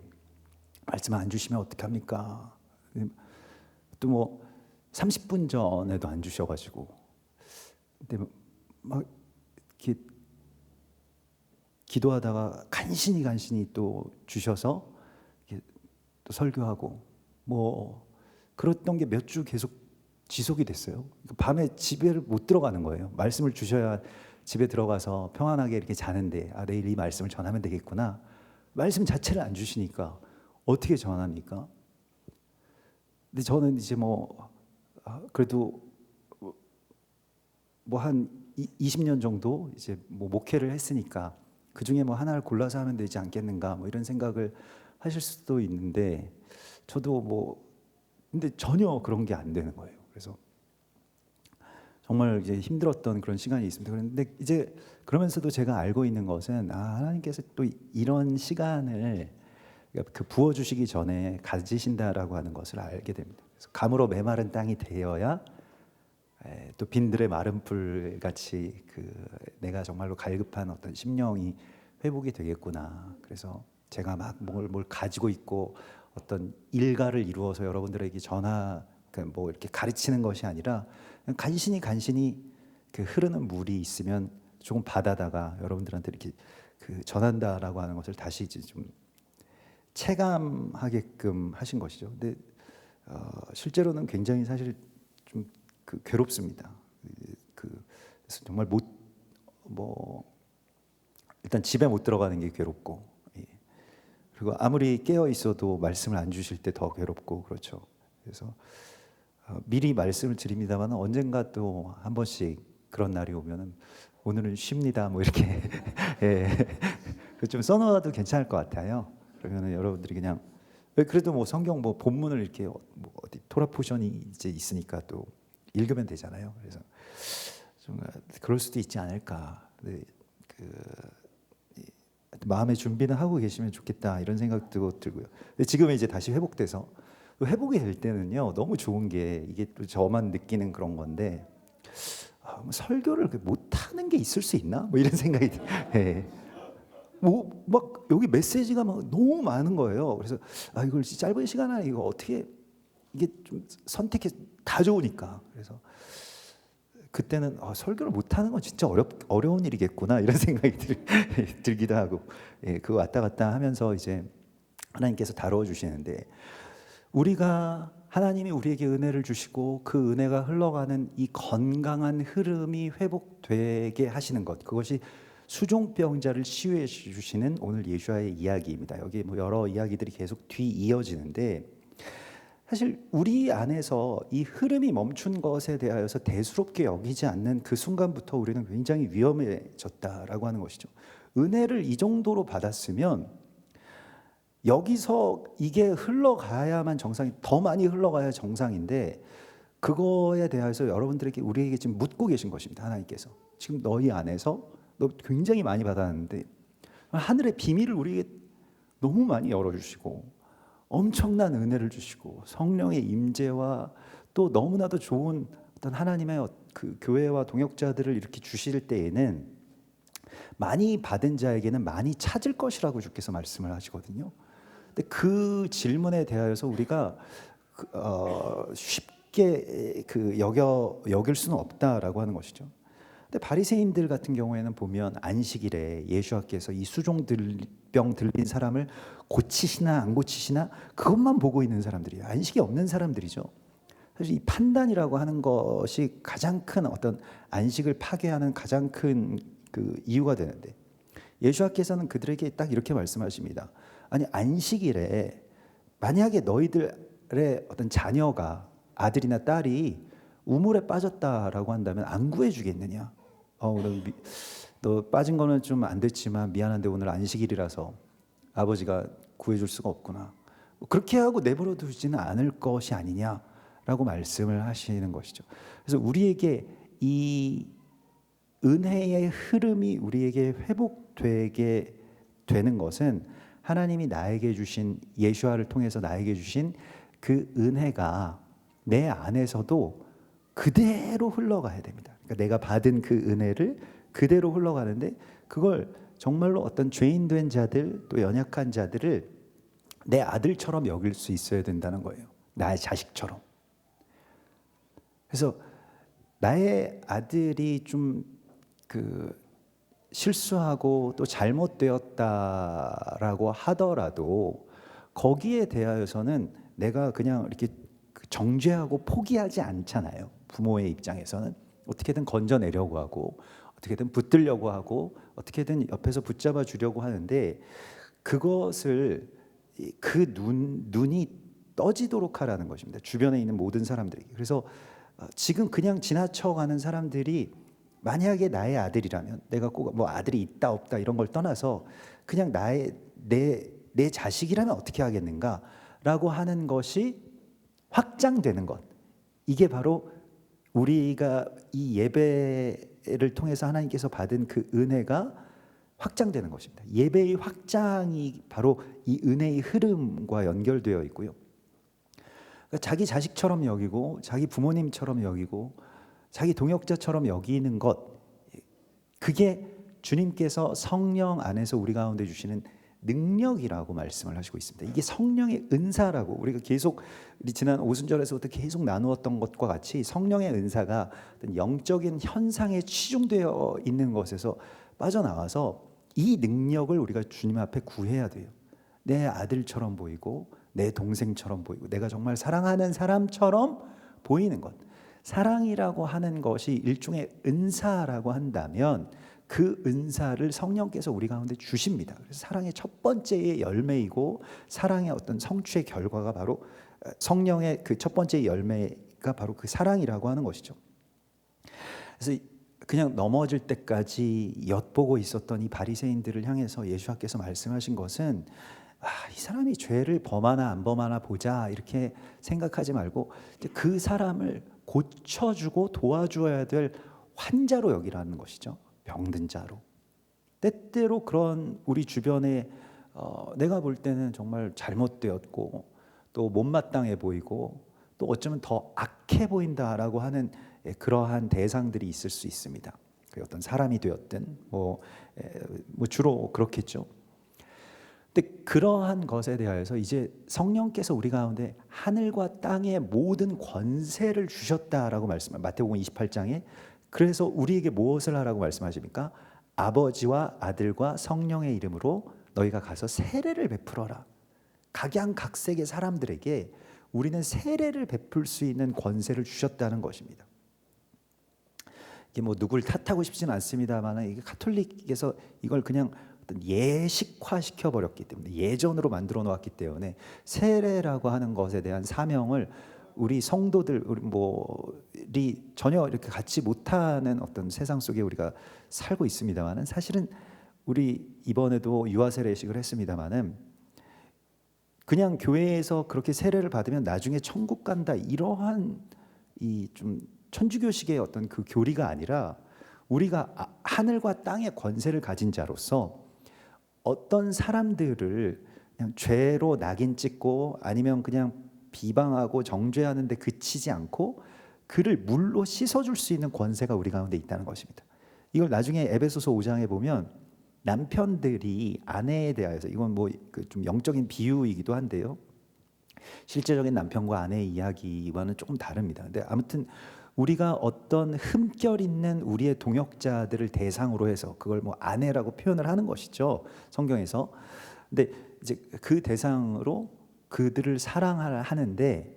말씀 안 주시면 어떡합니까? 또 30분 전에도 안 주셔가지고 근데 막 이렇게 기도하다가 간신히 또 주셔서 이렇게 또 설교하고 그랬던 게 몇 주 계속 지속이 됐어요. 밤에 집에 못 들어가는 거예요. 말씀을 주셔야 집에 들어가서 평안하게 이렇게 자는데 내일 이 말씀을 전하면 되겠구나. 말씀 자체를 안 주시니까 어떻게 전합니까? 근데 저는 이제 그래도 한 20년 정도 이제 목회를 했으니까 그 중에 하나를 골라서 하면 되지 않겠는가 이런 생각을 하실 수도 있는데 저도 근데 전혀 그런 게 안 되는 거예요. 그래서 정말 이제 힘들었던 그런 시간이 있습니다. 그런데 이제 그러면서도 제가 알고 있는 것은 하나님께서 또 이런 시간을 부어주시기 전에 가지신다라고 하는 것을 알게 됩니다. 그래서 가물어 메마른 땅이 되어야 또 빈들의 마른 풀 같이 내가 정말로 갈급한 어떤 심령이 회복이 되겠구나. 그래서 제가 막 뭘 가지고 있고 어떤 일가를 이루어서 여러분들에게 이렇게 가르치는 것이 아니라 간신히 흐르는 물이 있으면 조금 받아다가 여러분들한테 이렇게 전한다라고 하는 것을 다시 이제 좀 체감하게끔 하신 것이죠. 근데 실제로는 굉장히 사실 좀 괴롭습니다. 그래서 정말 일단 집에 못 들어가는 게 괴롭고, 그리고 아무리 깨어 있어도 말씀을 안 주실 때 더 괴롭고 그렇죠. 그래서 미리 말씀을 드립니다만 언젠가 또 한 번씩 그런 날이 오면은 오늘은 쉽니다 이렇게 좀 써놓아도 괜찮을 것 같아요. 그러면은 여러분들이 그냥 그래도 뭐 성경 뭐 본문을 이렇게 뭐 어디 토라 포션이 이제 있으니까 또 읽으면 되잖아요. 그래서 좀 그럴 수도 있지 않을까. 근데 마음의 준비는 하고 계시면 좋겠다 이런 생각도 들고요. 근데 지금 이제 다시 회복돼서 회복이 될 때는요 너무 좋은 게 이게 또 저만 느끼는 그런 건데 뭐 설교를 못하는 게 있을 수 있나? 뭐 이런 생각이 예. 뭐 막 여기 메시지가 막 너무 많은 거예요. 그래서 이걸 짧은 시간 안에 이거 어떻게 이게 좀 선택해 다 좋으니까 그래서 그때는 설교를 못하는 건 진짜 어려운 일이겠구나 이런 생각이 들기도 하고 예, 그거 왔다 갔다 하면서 이제 하나님께서 다루어 주시는데 우리가 하나님이 우리에게 은혜를 주시고 그 은혜가 흘러가는 이 건강한 흐름이 회복되게 하시는 것 그것이 수종병자를 치유해 주시는 오늘 예수와의 이야기입니다. 여기 뭐 여러 이야기들이 계속 뒤 이어지는데 사실 우리 안에서 이 흐름이 멈춘 것에 대하여서 대수롭게 여기지 않는 그 순간부터 우리는 굉장히 위험해졌다라고 하는 것이죠. 은혜를 이 정도로 받았으면 여기서 이게 흘러가야만 정상이 더 많이 흘러가야 정상인데 그거에 대해서 여러분들에게 우리에게 지금 묻고 계신 것입니다. 하나님께서 지금 너희 안에서 너 굉장히 많이 받았는데 하늘의 비밀을 우리에게 너무 많이 열어주시고 엄청난 은혜를 주시고 성령의 임재와 또 너무나도 좋은 어떤 하나님의 그 교회와 동역자들을 이렇게 주실 때에는 많이 받은 자에게는 많이 찾을 것이라고 주께서 말씀을 하시거든요. 근데 그 질문에 대하여서 우리가 쉽게 여길 수는 없다라고 하는 것이죠. 근데 바리새인들 같은 경우에는 보면 안식일에 예수께서 이 수종병 들린 사람을 고치시나 안 고치시나 그것만 보고 있는 사람들이에요. 안식이 없는 사람들이죠. 사실 이 판단이라고 하는 것이 가장 큰 어떤 안식을 파괴하는 가장 큰 그 이유가 되는데 예수께서는 그들에게 딱 이렇게 말씀하십니다. 아니 안식일에 만약에 너희들의 어떤 자녀가 아들이나 딸이 우물에 빠졌다라고 한다면 안 구해주겠느냐? 너 빠진 거는 좀 안 됐지만 미안한데 오늘 안식일이라서 아버지가 구해줄 수가 없구나. 그렇게 하고 내버려 두지는 않을 것이 아니냐라고 말씀을 하시는 것이죠. 그래서 우리에게 이 은혜의 흐름이 우리에게 회복되게 되는 것은 하나님이 나에게 주신 예수와를 통해서 나에게 주신 그 은혜가 내 안에서도 그대로 흘러가야 됩니다. 그러니까 내가 받은 그 은혜를 그대로 흘러가는데 그걸 정말로 어떤 죄인된 자들 또 연약한 자들을 내 아들처럼 여길 수 있어야 된다는 거예요. 나의 자식처럼. 그래서 나의 아들이 좀 실수하고 또 잘못되었다라고 하더라도 거기에 대하여서는 내가 그냥 이렇게 정죄하고 포기하지 않잖아요. 부모의 입장에서는 어떻게든 건져내려고 하고 어떻게든 붙들려고 하고 어떻게든 옆에서 붙잡아 주려고 하는데 그것을 눈이 떠지도록 하라는 것입니다. 주변에 있는 모든 사람들에게. 그래서 지금 그냥 지나쳐가는 사람들이 만약에 나의 아들이라면 내가 꼭 뭐 아들이 있다 없다 이런 걸 떠나서 그냥 내 자식이라면 어떻게 하겠는가라고 하는 것이 확장되는 것. 이게 바로 우리가 이 예배를 통해서 하나님께서 받은 그 은혜가 확장되는 것입니다. 예배의 확장이 바로 이 은혜의 흐름과 연결되어 있고요. 그러니까 자기 자식처럼 여기고 자기 부모님처럼 여기고 자기 동역자처럼 여기는 것, 그게 주님께서 성령 안에서 우리 가운데 주시는 능력이라고 말씀을 하시고 있습니다. 이게 성령의 은사라고 우리가 계속 우리 지난 오순절에서부터 계속 나누었던 것과 같이 성령의 은사가 어떤 영적인 현상에 치중되어 있는 것에서 빠져나와서 이 능력을 우리가 주님 앞에 구해야 돼요. 내 아들처럼 보이고 내 동생처럼 보이고 내가 정말 사랑하는 사람처럼 보이는 것. 사랑이라고 하는 것이 일종의 은사라고 한다면 그 은사를 성령께서 우리 가운데 주십니다. 그래서 사랑의 첫 번째의 열매이고 사랑의 어떤 성취의 결과가 바로 성령의 그 첫 번째 열매가 바로 그 사랑이라고 하는 것이죠. 그래서 그냥 넘어질 때까지 엿보고 있었던 이 바리새인들을 향해서 예수께서 말씀하신 것은 이 사람이 죄를 범하나 안 범하나 보자 이렇게 생각하지 말고 그 사람을 고쳐주고 도와줘야 될 환자로 여기라는 것이죠. 병든 자로. 때때로 그런 우리 주변에 내가 볼 때는 정말 잘못되었고 또 못마땅해 보이고 또 어쩌면 더 악해 보인다라고 하는 그러한 대상들이 있을 수 있습니다. 그 어떤 사람이 되었든 뭐 주로 그렇겠죠. 근데 그러한 것에 대하여서 이제 성령께서 우리 가운데 하늘과 땅의 모든 권세를 주셨다라고 말씀합니다. 마태복음 28장에. 그래서 우리에게 무엇을 하라고 말씀하십니까? 아버지와 아들과 성령의 이름으로 너희가 가서 세례를 베풀어라. 각양각색의 사람들에게 우리는 세례를 베풀 수 있는 권세를 주셨다는 것입니다. 이게 뭐 누굴 탓하고 싶지는 않습니다만 이게 가톨릭에서 이걸 그냥 어떤 예식화 시켜버렸기 때문에 예전으로 만들어 놓았기 때문에 세례라고 하는 것에 대한 사명을 우리 성도들이 전혀 이렇게 갖지 못하는 어떤 세상 속에 우리가 살고 있습니다만은 사실은 우리 이번에도 유아 세례식을 했습니다만은 그냥 교회에서 그렇게 세례를 받으면 나중에 천국 간다 이러한 이 좀 천주교식의 어떤 그 교리가 아니라 우리가 하늘과 땅의 권세를 가진 자로서 어떤 사람들을 그냥 죄로 낙인 찍고 아니면 그냥 비방하고 정죄하는 데 그치지 않고 그를 물로 씻어줄 수 있는 권세가 우리 가운데 있다는 것입니다. 이걸 나중에 에베소서 5장에 보면 남편들이 아내에 대하여서 이건 뭐 좀 영적인 비유이기도 한데요. 실제적인 남편과 아내의 이야기와는 조금 다릅니다. 근데 아무튼 우리가 어떤 흠결 있는 우리의 동역자들을 대상으로 해서 그걸 뭐 아내라고 표현을 하는 것이죠. 성경에서. 근데 이제 그 대상으로 그들을 사랑하는데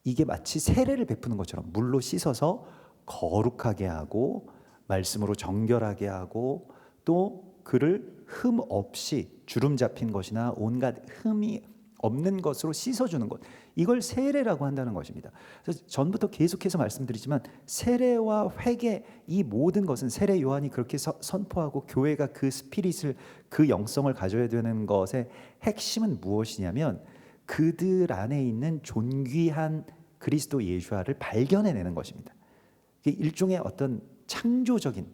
이게 마치 세례를 베푸는 것처럼 물로 씻어서 거룩하게 하고 말씀으로 정결하게 하고 또 그를 흠 없이 주름 잡힌 것이나 온갖 흠이 없는 것으로 씻어주는 것, 이걸 세례라고 한다는 것입니다. 그래서 전부터 계속해서 말씀드리지만 세례와 회개 이 모든 것은 세례 요한이 그렇게 선포하고 교회가 그 스피릿을 그 영성을 가져야 되는 것의 핵심은 무엇이냐면 그들 안에 있는 존귀한 그리스도 예수화를 발견해내는 것입니다. 일종의 어떤 창조적인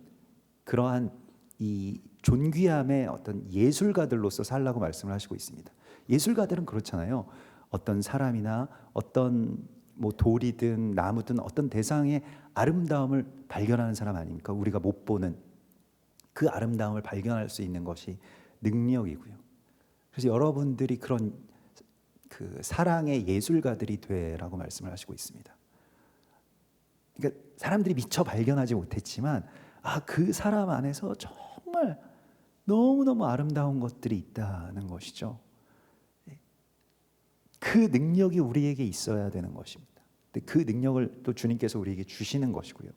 그러한 이 존귀함의 어떤 예술가들로서 살라고 말씀을 하시고 있습니다. 예술가들은 그렇잖아요. 어떤 사람이나 어떤 뭐 돌이든 나무든 어떤 대상의 아름다움을 발견하는 사람 아닙니까? 우리가 못 보는 그 아름다움을 발견할 수 있는 것이 능력이고요. 그래서 여러분들이 그런 그 사랑의 예술가들이 되라고 말씀을 하시고 있습니다. 그러니까 사람들이 미처 발견하지 못했지만 그 사람 안에서 정말 너무너무 아름다운 것들이 있다는 것이죠. 그 능력이 우리에게 있어야 되는 것입니다. 근데 그 능력을 또 주님께서 우리에게 주시는 것이고요.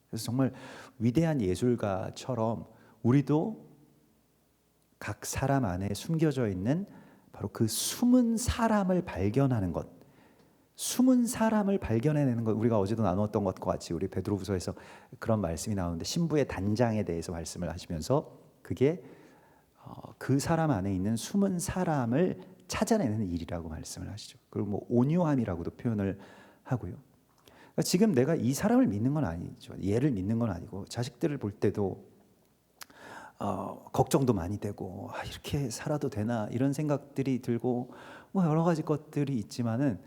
그래서 정말 위대한 예술가처럼 우리도 각 사람 안에 숨겨져 있는 바로 그 숨은 사람을 발견하는 것, 숨은 사람을 발견해내는 것, 우리가 어제도 나누었던 것과 같이 우리 베드로후서에서 그런 말씀이 나오는데 신부의 단장에 대해서 말씀을 하시면서 그게 그 사람 안에 있는 숨은 사람을 찾아내는 일이라고 말씀을 하시죠. 그리고 뭐 온유함이라고도 표현을 하고요. 그러니까 지금 내가 이 사람을 믿는 건 아니죠. 얘를 믿는 건 아니고 자식들을 볼 때도 걱정도 많이 되고 이렇게 살아도 되나 이런 생각들이 들고 뭐 여러 가지 것들이 있지만은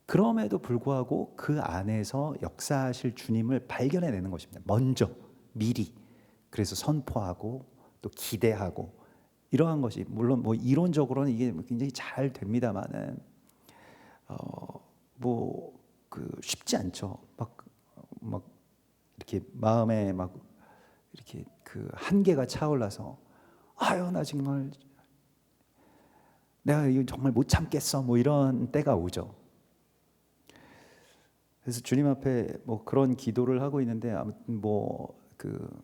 그럼에도 불구하고 그 안에서 역사하실 주님을 발견해내는 것입니다. 먼저 미리 그래서 선포하고 또 기대하고 이러한 것이 물론 뭐 이론적으로는 이게 굉장히 잘 됩니다만은 뭐 그 쉽지 않죠. 막 이렇게 마음에 막 이렇게 그 한계가 차올라서 나 정말 내가 이거 정말 못 참겠어 뭐 이런 때가 오죠. 그래서 주님 앞에 뭐 그런 기도를 하고 있는데 아무튼 뭐 그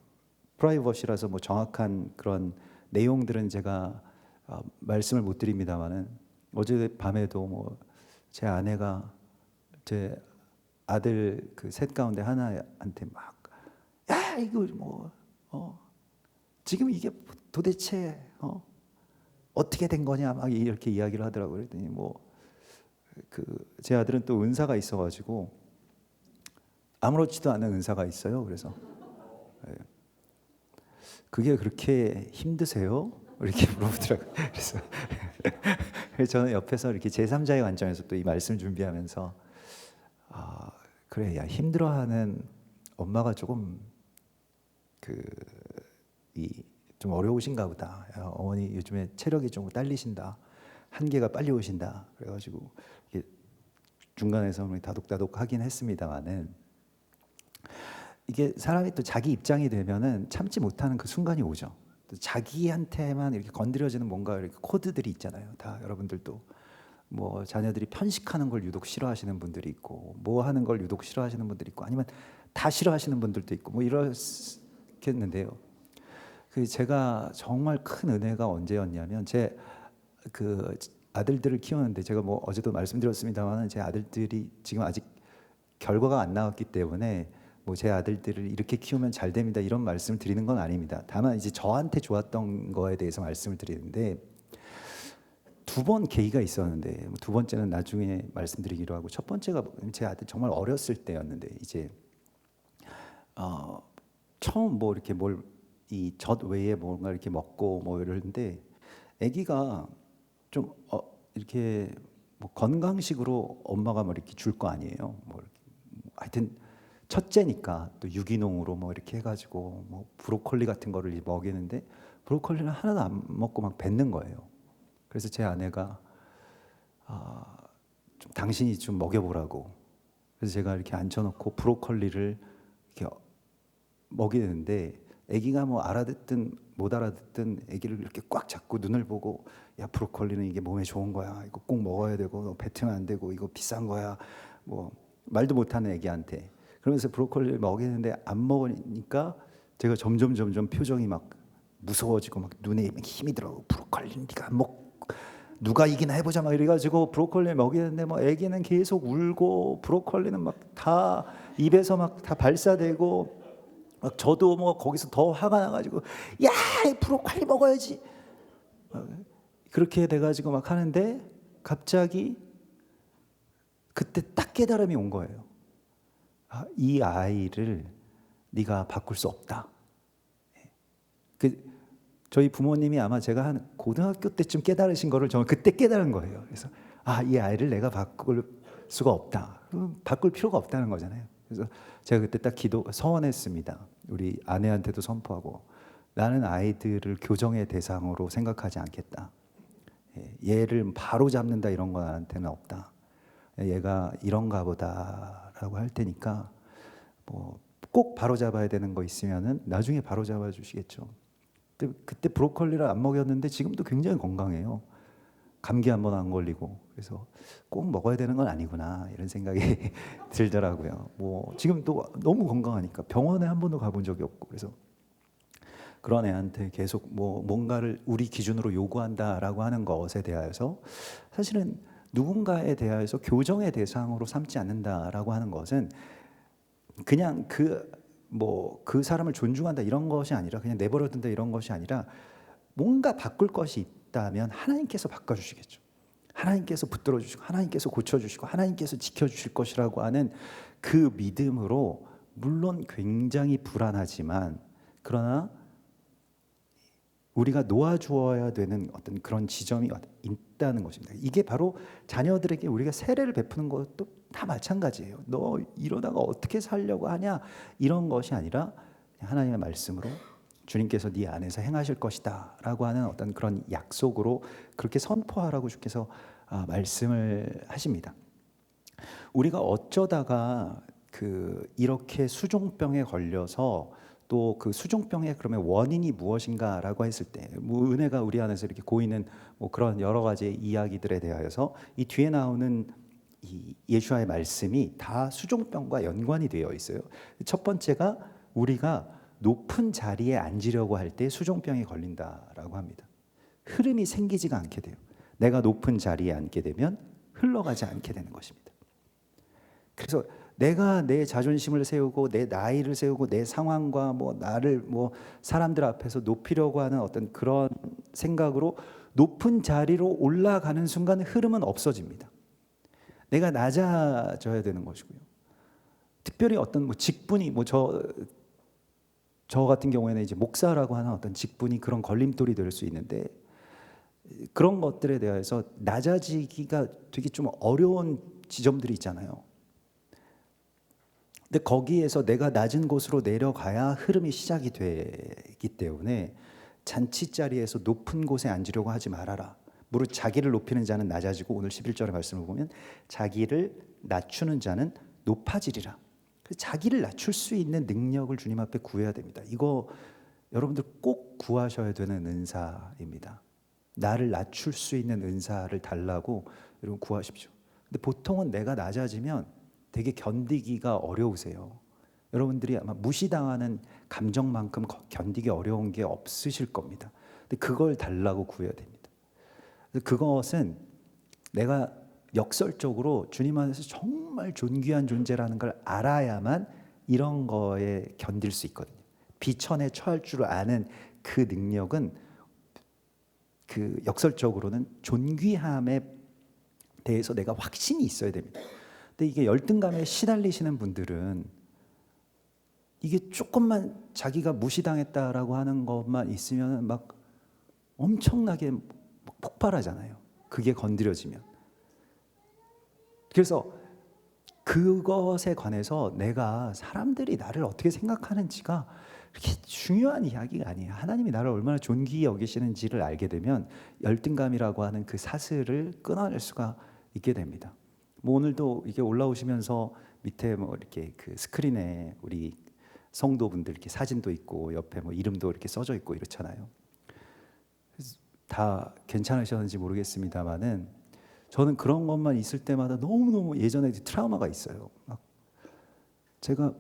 프라이버시라서 뭐 정확한 그런 내용들은 제가 말씀을 못 드립니다만은 어제 밤에도 뭐 제 아내가 제 아들 그 셋 가운데 하나한테 막 이거 뭐 지금 이게 도대체 어떻게 된 거냐 막 이렇게 이야기를 하더라고요. 그랬더니 뭐 그 제 아들은 또 은사가 있어가지고 아무렇지도 않은 은사가 있어요. 그래서 예. 그게 그렇게 힘드세요? 이렇게 물어보더라고요. 그래서 저는 옆에서 이렇게 제3자의 관점에서 또 이 말씀 준비하면서 아 그래 야 힘들어하는 엄마가 조금 좀 어려우신가 보다. 야, 어머니 요즘에 체력이 좀 딸리신다. 한계가 빨리 오신다. 그래가지고 이렇게 중간에서 다독다독 하긴 했습니다만은 이게 사람이 또 자기 입장이 되면은 참지 못하는 그 순간이 오죠. 또 자기한테만 이렇게 건드려지는 뭔가 이렇게 코드들이 있잖아요. 다 여러분들도 뭐 자녀들이 편식하는 걸 유독 싫어하시는 분들이 있고 뭐 하는 걸 유독 싫어하시는 분들이 있고 아니면 다 싫어하시는 분들도 있고 뭐 이렇겠는데요. 그 제가 정말 큰 은혜가 언제였냐면 제 그 아들들을 키우는데 제가 뭐 어제도 말씀드렸습니다만 제 아들들이 지금 아직 결과가 안 나왔기 때문에 뭐 제 아들들을 이렇게 키우면 잘 됩니다 이런 말씀을 드리는 건 아닙니다. 다만 이제 저한테 좋았던 거에 대해서 말씀을 드리는데 두 번 계기가 있었는데 두 번째는 나중에 말씀드리기로 하고 첫 번째가 제 아들 정말 어렸을 때였는데 이제 처음 뭐 이렇게 뭘 이 젖 외에 뭔가 이렇게 먹고 뭐 이러는데 아기가 좀 이렇게 뭐 건강식으로 엄마가 뭐 이렇게 줄 거 아니에요. 뭐 이렇게 하여튼 첫째니까 또 유기농으로 뭐 이렇게 해가지고 뭐 브로콜리 같은 거를 먹이는데 브로콜리는 하나도 안 먹고 막 뱉는 거예요. 그래서 제 아내가 좀 당신이 좀 먹여보라고. 그래서 제가 이렇게 앉혀놓고 브로콜리를 이렇게 먹이는데 아기가 뭐 알아듣든 못 알아듣든 아기를 이렇게 꽉 잡고 눈을 보고 야 브로콜리는 이게 몸에 좋은 거야. 이거 꼭 먹어야 되고 너 뱉으면 안 되고 이거 비싼 거야. 뭐 말도 못하는 아기한테 그러면서 브로콜리를 먹이는데 안 먹으니까 제가 점점 표정이 막 무서워지고 막 눈에 힘이 들어. 브로콜리는 네가 안 먹 누가 이기나 해보자 막 이래가지고 브로콜리 먹이는데 뭐 아기는 계속 울고 브로콜리는 막 다 입에서 막 다 발사되고 막 저도 뭐 거기서 더 화가 나가지고 야 브로콜리 먹어야지 그렇게 돼가지고 막 하는데 갑자기 그때 딱 깨달음이 온 거예요. 이 아이를 네가 바꿀 수 없다. 저희 부모님이 아마 제가 한 고등학교 때쯤 깨달으신 거를 저는 그때 깨달은 거예요. 그래서 이 아이를 내가 바꿀 수가 없다. 바꿀 필요가 없다는 거잖아요. 그래서 제가 그때 딱 서원했습니다. 우리 아내한테도 선포하고 나는 아이들을 교정의 대상으로 생각하지 않겠다. 얘를 바로 잡는다 이런 거 나한테는 없다. 얘가 이런가 보다라고 할 테니까 뭐 꼭 바로 잡아야 되는 거 있으면은 나중에 바로 잡아 주시겠죠. 그때 브로콜리를 안 먹였는데 지금도 굉장히 건강해요. 감기 한 번 안 걸리고 그래서 꼭 먹어야 되는 건 아니구나 이런 생각이 들더라고요. 뭐 지금 또 너무 건강하니까 병원에 한 번도 가본 적이 없고 그래서 그런 애한테 계속 뭐 뭔가를 우리 기준으로 요구한다라고 하는 것에 대하여서 사실은 누군가에 대하여서 교정의 대상으로 삼지 않는다라고 하는 것은 그냥 그 사람을 존중한다 이런 것이 아니라 그냥 내버려둔다 이런 것이 아니라 뭔가 바꿀 것이 있다면 하나님께서 바꿔주시겠죠. 하나님께서 붙들어 주시고 하나님께서 고쳐주시고 하나님께서 지켜주실 것이라고 하는 그 믿음으로 물론 굉장히 불안하지만 그러나 우리가 놓아주어야 되는 어떤 그런 지점이 있다는 것입니다. 이게 바로 자녀들에게 우리가 세례를 베푸는 것도 다 마찬가지예요. 너 이러다가 어떻게 살려고 하냐 이런 것이 아니라 하나님의 말씀으로 주님께서 네 안에서 행하실 것이다 라고 하는 어떤 그런 약속으로 그렇게 선포하라고 주께서 말씀을 하십니다. 우리가 어쩌다가 이렇게 수종병에 걸려서 또 그 수종병의 그러면 원인이 무엇인가라고 했을 때, 뭐 은혜가 우리 안에서 이렇게 고이는 뭐 그런 여러 가지 이야기들에 대하여서 이 뒤에 나오는 이 예수와의 말씀이 다 수종병과 연관이 되어 있어요. 첫 번째가 우리가 높은 자리에 앉으려고 할 때 수종병에 걸린다라고 합니다. 흐름이 생기지가 않게 돼요. 내가 높은 자리에 앉게 되면 흘러가지 않게 되는 것입니다. 그래서 내가 내 자존심을 세우고 내 나이를 세우고 내 상황과 뭐 나를 뭐 사람들 앞에서 높이려고 하는 어떤 그런 생각으로 높은 자리로 올라가는 순간 흐름은 없어집니다. 내가 낮아져야 되는 것이고요. 특별히 어떤 뭐 직분이 저 같은 경우에는 이제 목사라고 하는 어떤 직분이 그런 걸림돌이 될 수 있는데 그런 것들에 대해서 낮아지기가 되게 좀 어려운 지점들이 있잖아요. 근데 거기에서 내가 낮은 곳으로 내려가야 흐름이 시작이 되기 때문에 잔치 자리에서 높은 곳에 앉으려고 하지 말아라. 무릇 자기를 높이는 자는 낮아지고 오늘 11절의 말씀을 보면 자기를 낮추는 자는 높아지리라. 자기를 낮출 수 있는 능력을 주님 앞에 구해야 됩니다. 이거 여러분들 꼭 구하셔야 되는 은사입니다. 나를 낮출 수 있는 은사를 달라고 여러분 구하십시오. 근데 보통은 내가 낮아지면 되게 견디기가 어려우세요. 여러분들이 아마 무시당하는 감정만큼 견디기 어려운 게 없으실 겁니다. 근데 그걸 달라고 구해야 됩니다. 그것은 내가 역설적으로 주님 안에서 정말 존귀한 존재라는 걸 알아야만 이런 거에 견딜 수 있거든요. 비천에 처할 줄 아는 그 능력은 그 역설적으로는 존귀함에 대해서 내가 확신이 있어야 됩니다. 근데 이게 열등감에 시달리시는 분들은 이게 조금만 자기가 무시당했다라고 하는 것만 있으면 막 엄청나게 폭발하잖아요. 그게 건드려지면. 그래서 그것에 관해서 내가 사람들이 나를 어떻게 생각하는지가 그렇게 중요한 이야기가 아니에요. 하나님이 나를 얼마나 존귀히 여기시는지를 알게 되면 열등감이라고 하는 그 사슬을 끊어낼 수가 있게 됩니다. 뭐 오늘도 이게 올라오시면서 밑에 뭐 이렇게 그 스크린에 우리 성도분들 이렇게 사진도 있고 옆에 뭐 이름도 이렇게 써져 있고 이렇잖아요. 다 괜찮으셨는지 모르겠습니다만은 저는 그런 것만 있을 때마다 너무너무 예전에 트라우마가 있어요. 막 제가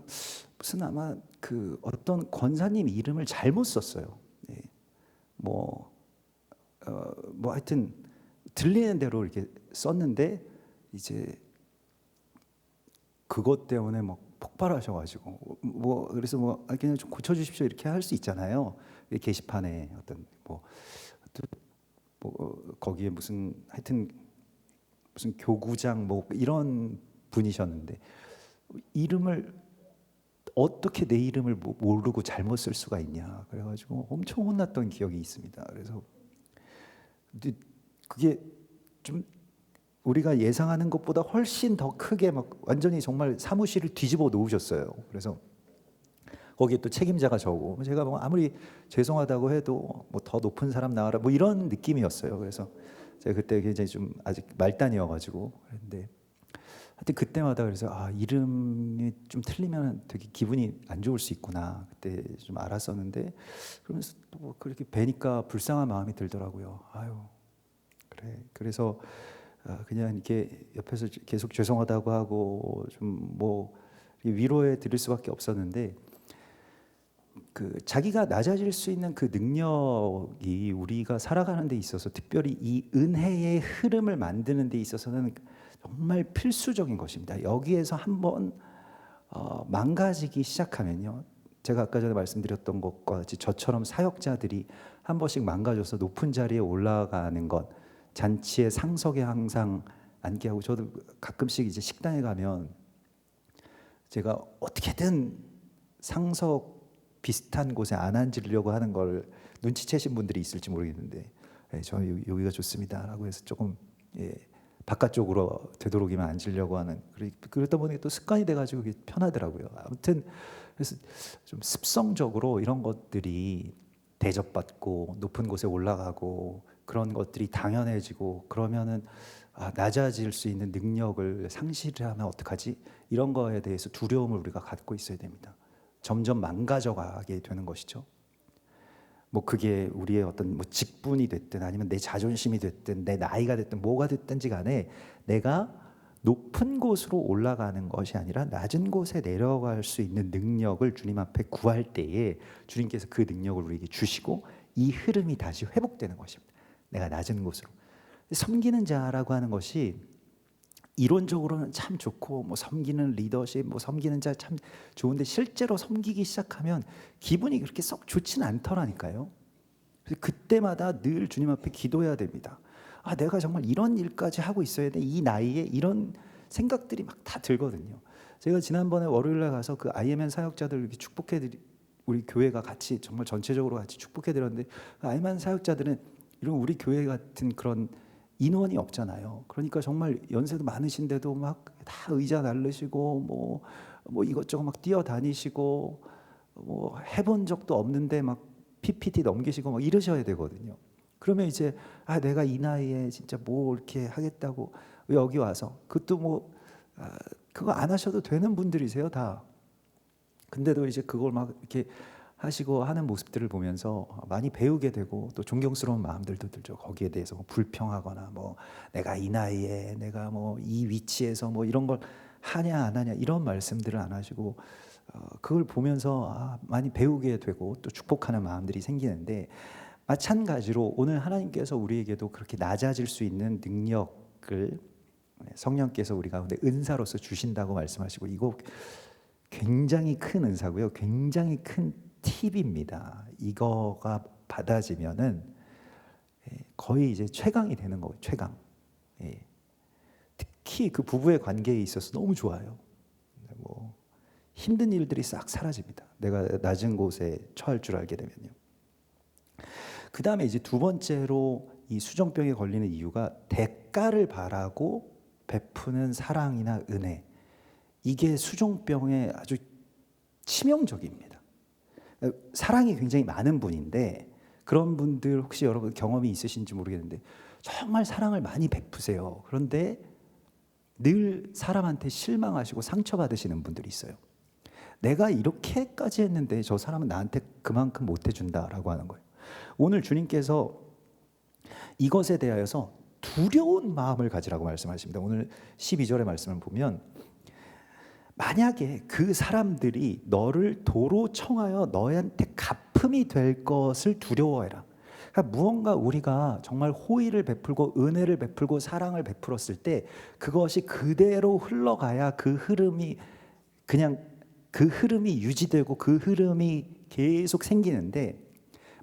무슨 아마 그 어떤 권사님 이름을 잘못 썼어요. 네. 뭐 하여튼 들리는 대로 이렇게 썼는데 이제 그것 때문에 막 폭발하셔가지고 뭐 그래서 뭐 그냥 좀 고쳐주십시오 이렇게 할 수 있잖아요. 게시판에 어떤 뭐 거기에 무슨 하여튼 무슨 교구장 뭐 이런 분이셨는데 이름을 어떻게 내 이름을 모르고 잘못 쓸 수가 있냐 그래가지고 엄청 혼났던 기억이 있습니다. 그래서 그게 좀 우리가 예상하는 것보다 훨씬 더 크게 막 완전히 정말 사무실을 뒤집어 놓으셨어요. 그래서 거기에 또 책임자가 저고 제가 뭐 아무리 죄송하다고 해도 뭐 더 높은 사람 나와라 뭐 이런 느낌이었어요. 그래서 제가 그때 굉장히 좀 아직 말단이어가지고 그런데 하여튼 그때마다 그래서 아 이름이 좀 틀리면 되게 기분이 안 좋을 수 있구나 그때 좀 알았었는데 그러면서 또 뭐 그렇게 뵈니까 불쌍한 마음이 들더라고요. 아유 그래 그래서 그냥 이렇게 옆에서 계속 죄송하다고 하고 좀 뭐 위로해 드릴 수밖에 없었는데 그 자기가 낮아질 수 있는 그 능력이 우리가 살아가는 데 있어서 특별히 이 은혜의 흐름을 만드는 데 있어서는 정말 필수적인 것입니다. 여기에서 한번 망가지기 시작하면요. 제가 아까 전에 말씀드렸던 것과 같이 저처럼 사역자들이 한 번씩 망가져서 높은 자리에 올라가는 것 잔치의 상석에 항상 앉게 하고 저도 가끔씩 이제 식당에 가면 제가 어떻게든 상석 비슷한 곳에 안 앉으려고 하는 걸 눈치채신 분들이 있을지 모르겠는데 저 여기가 좋습니다라고 해서 조금 바깥쪽으로 되도록이면 앉으려고 하는 그러다 보니 또 습관이 돼가지고 그게 편하더라고요. 아무튼 그래서 좀 습성적으로 이런 것들이 대접받고 높은 곳에 올라가고 그런 것들이 당연해지고 그러면은 낮아질 수 있는 능력을 상실하면 어떡하지? 이런 거에 대해서 두려움을 우리가 갖고 있어야 됩니다. 점점 망가져가게 되는 것이죠. 뭐 그게 우리의 어떤 뭐 직분이 됐든 아니면 내 자존심이 됐든 내 나이가 됐든 뭐가 됐든지 간에 내가 높은 곳으로 올라가는 것이 아니라 낮은 곳에 내려갈 수 있는 능력을 주님 앞에 구할 때에 주님께서 그 능력을 우리에게 주시고 이 흐름이 다시 회복되는 것입니다. 내가 낮은 곳으로 섬기는 자라고 하는 것이 이론적으로는 참 좋고 뭐 섬기는 리더십 뭐 섬기는 자 참 좋은데 실제로 섬기기 시작하면 기분이 그렇게 썩 좋지는 않더라니까요. 그래서 그때마다 늘 주님 앞에 기도해야 됩니다. 아, 내가 정말 이런 일까지 하고 있어야 돼. 이 나이에 이런 생각들이 막 다 들거든요. 제가 지난번에 월요일날 가서 그 IMN 사역자들 이렇게 축복해드리, 우리 교회가 같이 정말 전체적으로 같이 축복해드렸는데, IMN 사역자들은 이런 우리 교회 같은 그런 인원이 없잖아요. 그러니까 정말 연세도 많으신데도 막 다 의자 날르시고 뭐 이것저것 막 뛰어다니시고 뭐 해본 적도 없는데 막 PPT 넘기시고 막 이러셔야 되거든요. 그러면 이제 아, 내가 이 나이에 진짜 뭐 이렇게 하겠다고 여기 와서, 그것도 뭐 그거 안 하셔도 되는 분들이세요 다. 근데도 이제 그걸 막 이렇게 하시고 하는 모습들을 보면서 많이 배우게 되고 또 존경스러운 마음들도 들죠. 거기에 대해서 뭐 불평하거나 뭐 내가 이 나이에 내가 뭐 이 위치에서 뭐 이런 걸 하냐 안 하냐 이런 말씀들을 안 하시고, 그걸 보면서 많이 배우게 되고 또 축복하는 마음들이 생기는데, 마찬가지로 오늘 하나님께서 우리에게도 그렇게 낮아질 수 있는 능력을 성령께서 우리 가운데 은사로서 주신다고 말씀하시고, 이거 굉장히 큰 은사고요. 굉장히 큰 팁입니다. 이거가 받아지면은 거의 이제 최강이 되는 거예요. 최강. 특히 그 부부의 관계에 있어서 너무 좋아요. 뭐 힘든 일들이 싹 사라집니다. 내가 낮은 곳에 처할 줄 알게 되면요. 그 다음에 이제 두 번째로 이 수정병에 걸리는 이유가 대가를 바라고 베푸는 사랑이나 은혜. 이게 수정병에 아주 치명적입니다. 사랑이 굉장히 많은 분인데, 그런 분들 혹시 여러분 경험이 있으신지 모르겠는데 정말 사랑을 많이 베푸세요. 그런데 늘 사람한테 실망하시고 상처받으시는 분들이 있어요. 내가 이렇게까지 했는데 저 사람은 나한테 그만큼 못 해준다라고 하는 거예요. 오늘 주님께서 이것에 대하여서 두려운 마음을 가지라고 말씀하십니다. 오늘 12절의 말씀을 보면, 만약에 그 사람들이 너를 도로 청하여 너한테 갚음이 될 것을 두려워해라. 그러니까 무언가 우리가 정말 호의를 베풀고 은혜를 베풀고 사랑을 베풀었을 때 그것이 그대로 흘러가야 그 흐름이 그냥 그 흐름이 유지되고 그 흐름이 계속 생기는데,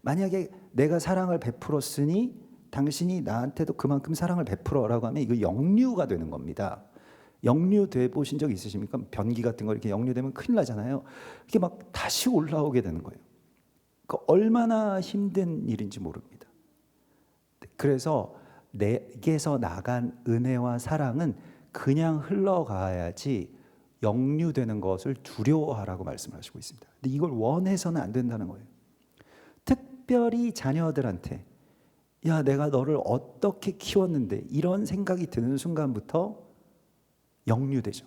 만약에 내가 사랑을 베풀었으니 당신이 나한테도 그만큼 사랑을 베풀어라고 하면 이거 역류가 되는 겁니다. 역류돼 보신 적 있으십니까? 변기 같은 거 이렇게 역류되면 큰일 나잖아요. 이게 막 다시 올라오게 되는 거예요. 그러니까 얼마나 힘든 일인지 모릅니다. 그래서 내게서 나간 은혜와 사랑은 그냥 흘러가야지 역류되는 것을 두려워하라고 말씀하시고 있습니다. 근데 이걸 원해서는 안 된다는 거예요. 특별히 자녀들한테 야, 내가 너를 어떻게 키웠는데 이런 생각이 드는 순간부터 역류되죠.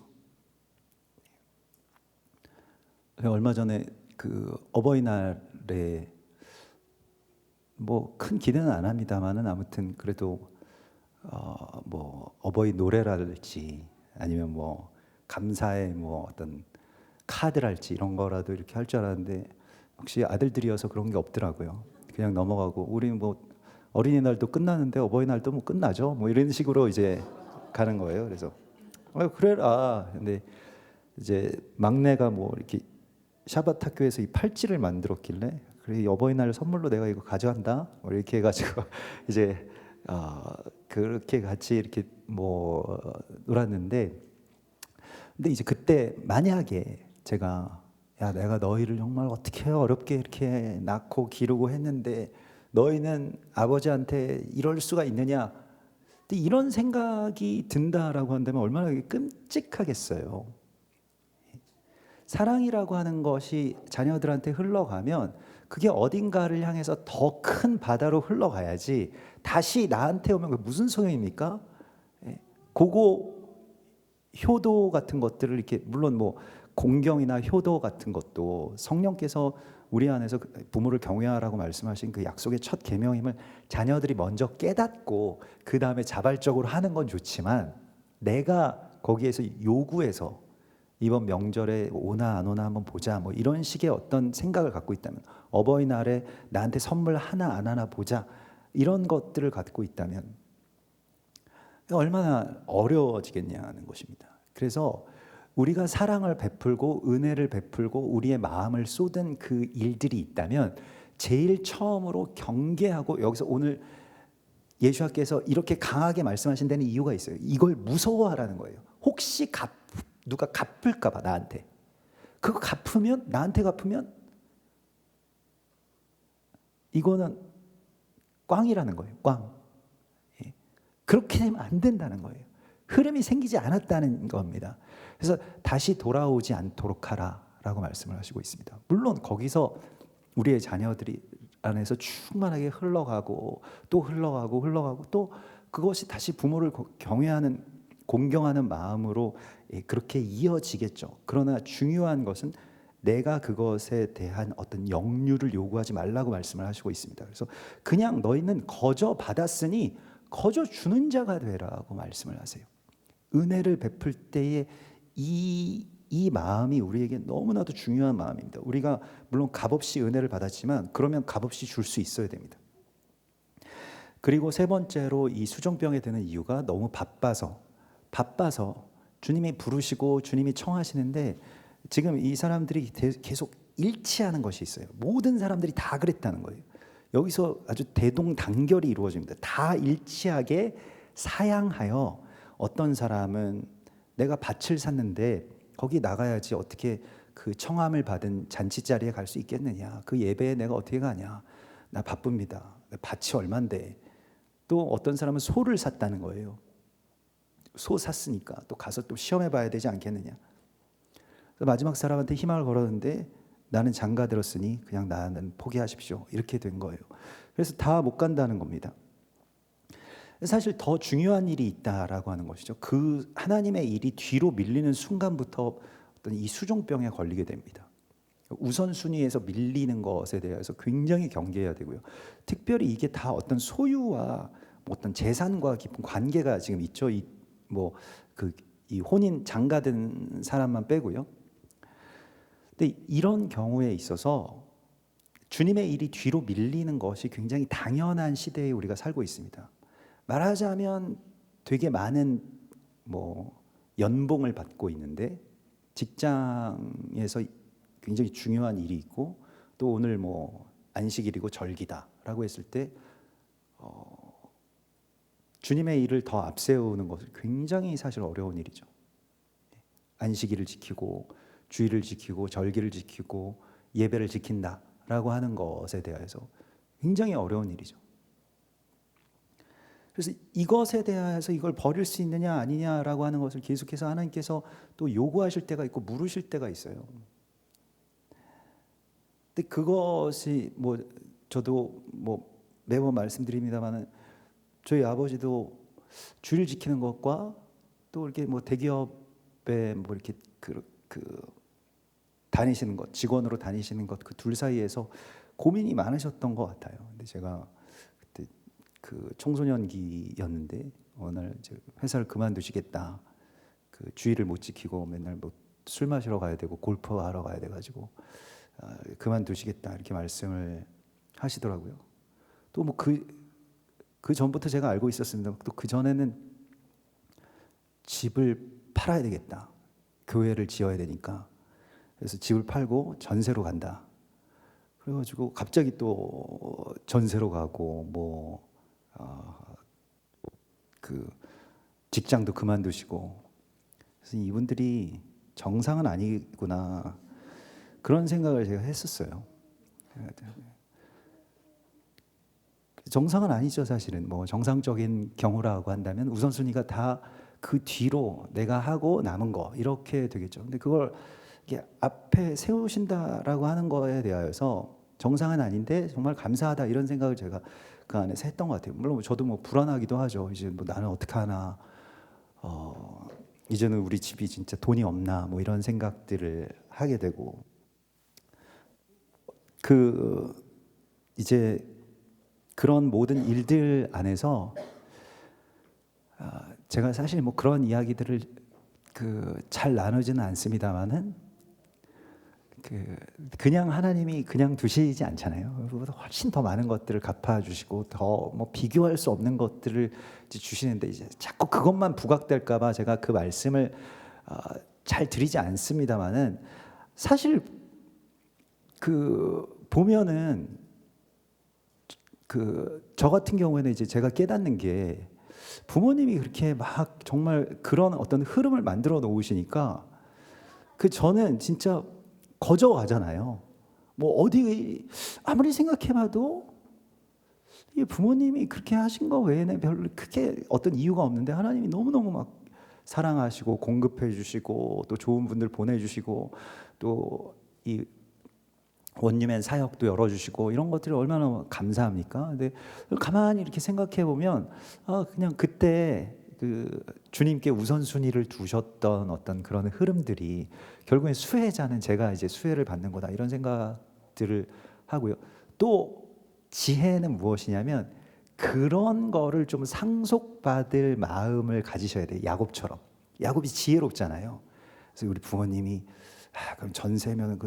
얼마 전에 그 어버이날에 뭐 큰 기대는 안 합니다만은 아무튼 그래도 뭐 어버이 노래랄지 아니면 뭐 감사의 뭐 어떤 카드랄지 이런 거라도 이렇게 할 줄 알았는데 역시 아들들이어서 그런 게 없더라고요. 그냥 넘어가고, 우리는 뭐 어린이날도 끝나는데 어버이날도 뭐 끝나죠. 뭐 이런 식으로 이제 가는 거예요. 그래서 그래라. 근데 이제 막내가 뭐 이렇게 샤밧 학교에서 이 팔찌를 만들었길래, 그래 어버이날 선물로 내가 이거 가져간다. 뭐 이렇게 해가지고 이제 그렇게 같이 이렇게 뭐 놀았는데, 근데 이제 그때 만약에 제가 야, 내가 너희를 정말 어떻게 어렵게 이렇게 낳고 기르고 했는데 너희는 아버지한테 이럴 수가 있느냐, 근데 이런 생각이 든다라고 한다면 얼마나 끔찍하겠어요. 사랑이라고 하는 것이 자녀들한테 흘러가면 그게 어딘가를 향해서 더 큰 바다로 흘러가야지 다시 나한테 오면 그게 무슨 소용입니까? 그거 효도 같은 것들을 이렇게, 물론 뭐 공경이나 효도 같은 것도 성령께서 우리 안에서 부모를 경외하라고 말씀하신 그 약속의 첫 계명임을 자녀들이 먼저 깨닫고 그 다음에 자발적으로 하는 건 좋지만, 내가 거기에서 요구해서 이번 명절에 오나 안 오나 한번 보자 뭐 이런 식의 어떤 생각을 갖고 있다면, 어버이날에 나한테 선물 하나 안 하나 보자 이런 것들을 갖고 있다면 얼마나 어려워지겠냐는 것입니다. 그래서 우리가 사랑을 베풀고 은혜를 베풀고 우리의 마음을 쏟은 그 일들이 있다면 제일 처음으로 경계하고 여기서 오늘 예수님께서 이렇게 강하게 말씀하신 데는 이유가 있어요. 이걸 무서워하라는 거예요. 혹시 누가 갚을까 봐 나한테. 그거 갚으면 나한테 갚으면 이거는 꽝이라는 거예요. 꽝. 예. 그렇게 되면 안 된다는 거예요. 흐름이 생기지 않았다는 겁니다. 그래서 다시 돌아오지 않도록 하라라고 말씀을 하시고 있습니다. 물론 거기서 우리의 자녀들이 안에서 충만하게 흘러가고 또 흘러가고 또 그것이 다시 부모를 경외하는 공경하는 마음으로 그렇게 이어지겠죠. 그러나 중요한 것은 내가 그것에 대한 어떤 역류를 요구하지 말라고 말씀을 하시고 있습니다. 그래서 그냥 너희는 거저 받았으니 거저 주는 자가 되라고 말씀을 하세요. 은혜를 베풀 때에 이 마음이 우리에게 너무나도 중요한 마음입니다. 우리가 물론 값없이 은혜를 받았지만 그러면 값없이 줄 수 있어야 됩니다. 그리고 세 번째로 이 수종병에 드는 이유가 너무 바빠서 주님이 부르시고 주님이 청하시는데 지금 이 사람들이 계속 일치하는 것이 있어요. 모든 사람들이 다 그랬다는 거예요. 여기서 아주 대동단결이 이루어집니다. 다 일치하게 사양하여 어떤 사람은 내가 밭을 샀는데 거기 나가야지 어떻게 그 청함을 받은 잔치 자리에 갈 수 있겠느냐. 그 예배에 내가 어떻게 가냐. 나 바쁩니다. 밭이 얼만데. 또 어떤 사람은 소를 샀다는 거예요. 소 샀으니까 또 가서 또 시험해 봐야 되지 않겠느냐. 마지막 사람한테 희망을 걸었는데 나는 장가 들었으니 그냥 나는 포기하십시오. 이렇게 된 거예요. 그래서 다 못 간다는 겁니다. 사실 더 중요한 일이 있다라고 하는 것이죠. 그 하나님의 일이 뒤로 밀리는 순간부터 어떤 이 수종병에 걸리게 됩니다. 우선순위에서 밀리는 것에 대해서 굉장히 경계해야 되고요. 특별히 이게 다 어떤 소유와 어떤 재산과 깊은 관계가 지금 있죠. 이 혼인 장가든 사람만 빼고요. 근데 이런 경우에 있어서 주님의 일이 뒤로 밀리는 것이 굉장히 당연한 시대에 우리가 살고 있습니다. 말하자면 되게 많은 연봉을 받고 있는데 직장에서 굉장히 중요한 일이 있고 또 오늘 안식일이고 절기다라고 했을 때 주님의 일을 더 앞세우는 것은 굉장히 사실 어려운 일이죠. 안식일을 지키고 주일을 지키고 절기를 지키고 예배를 지킨다라고 하는 것에 대해서 굉장히 어려운 일이죠. 그래서 이것에 대해서 이걸 버릴 수 있느냐 아니냐라고 하는 것을 계속해서 하나님께서 또 요구하실 때가 있고 물으실 때가 있어요. 근데 그것이 저도 매번 말씀드립니다만은 저희 아버지도 주일 지키는 것과 또 이렇게 대기업에 이렇게 다니시는 것, 직원으로 다니시는 것 그 둘 사이에서 고민이 많으셨던 것 같아요. 근데 제가 그때 그 청소년기였는데 어느 날 이제 회사를 그만두시겠다. 그 주일을 못 지키고 맨날 술 마시러 가야 되고 골프하러 가야 돼가지고 그만두시겠다 이렇게 말씀을 하시더라고요. 또 그 전부터 제가 알고 있었습니다. 또 그 전에는 집을 팔아야 되겠다. 교회를 지어야 되니까. 그래서 집을 팔고 전세로 간다. 그래가지고 갑자기 또 전세로 가고 그 직장도 그만두시고. 그래서 이분들이 정상은 아니구나 그런 생각을 제가 했었어요. 정상은 아니죠, 사실은. 정상적인 경우라고 한다면 우선순위가 다 그 뒤로 내가 하고 남은 거 이렇게 되겠죠. 근데 그걸 이게 앞에 세우신다라고 하는 거에 대하여서 정상은 아닌데 정말 감사하다 이런 생각을 제가 그 안에서 했던 것 같아요. 물론 저도 불안하기도 하죠. 이제 나는 어떻게 하나, 이제는 우리 집이 진짜 돈이 없나 이런 생각들을 하게 되고 이제 그런 모든 일들 안에서 제가 사실 그런 이야기들을 잘 나누지는 않습니다만은 그냥 하나님이 그냥 두시지 않잖아요. 그보다 훨씬 더 많은 것들을 갚아주시고 더 비교할 수 없는 것들을 이제 주시는데 이제 자꾸 그것만 부각될까봐 제가 그 말씀을 잘 드리지 않습니다만은 사실 보면은 저 같은 경우에는 이제 제가 깨닫는 게 부모님이 그렇게 막 정말 그런 어떤 흐름을 만들어 놓으시니까 저는 진짜 거저 가잖아요. 뭐 어디 아무리 생각해봐도 이 부모님이 그렇게 하신 거 외에는 별로 크게 어떤 이유가 없는데 하나님이 너무너무 막 사랑하시고 공급해 주시고 또 좋은 분들 보내주시고 또 이 원유맨 사역도 열어주시고 이런 것들이 얼마나 감사합니까? 근데 가만히 이렇게 생각해 보면 그냥 그때 주님께 우선순위를 두셨던 어떤 그런 흐름들이 결국엔 수혜자는 제가 이제 수혜를 받는 거다 이런 생각들을 하고요. 또 지혜는 무엇이냐면 그런 거를 좀 상속받을 마음을 가지셔야 돼요. 야곱처럼. 야곱이 지혜롭잖아요. 그래서 우리 부모님이 그럼 전세면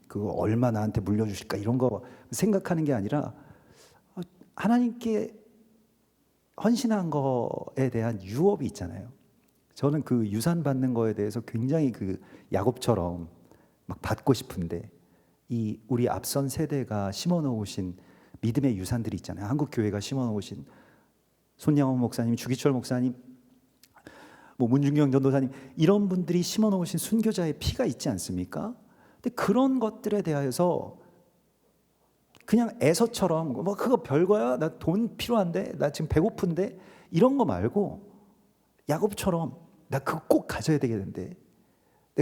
그거 얼마 나한테 물려주실까 이런 거 생각하는 게 아니라 하나님께 헌신한 거에 대한 유업이 있잖아요. 저는 그 유산 받는 거에 대해서 굉장히 야곱처럼 막 받고 싶은데 이 우리 앞선 세대가 심어놓으신 믿음의 유산들이 있잖아요. 한국 교회가 심어놓으신 손양원 목사님, 주기철 목사님, 뭐 문중경 전도사님 이런 분들이 심어놓으신 순교자의 피가 있지 않습니까? 근데 그런 것들에 대하여서 그냥 에서처럼 뭐 그거 별거야, 나 돈 필요한데, 나 지금 배고픈데 이런 거 말고 야곱처럼 나 그거 꼭 가져야 되겠는데,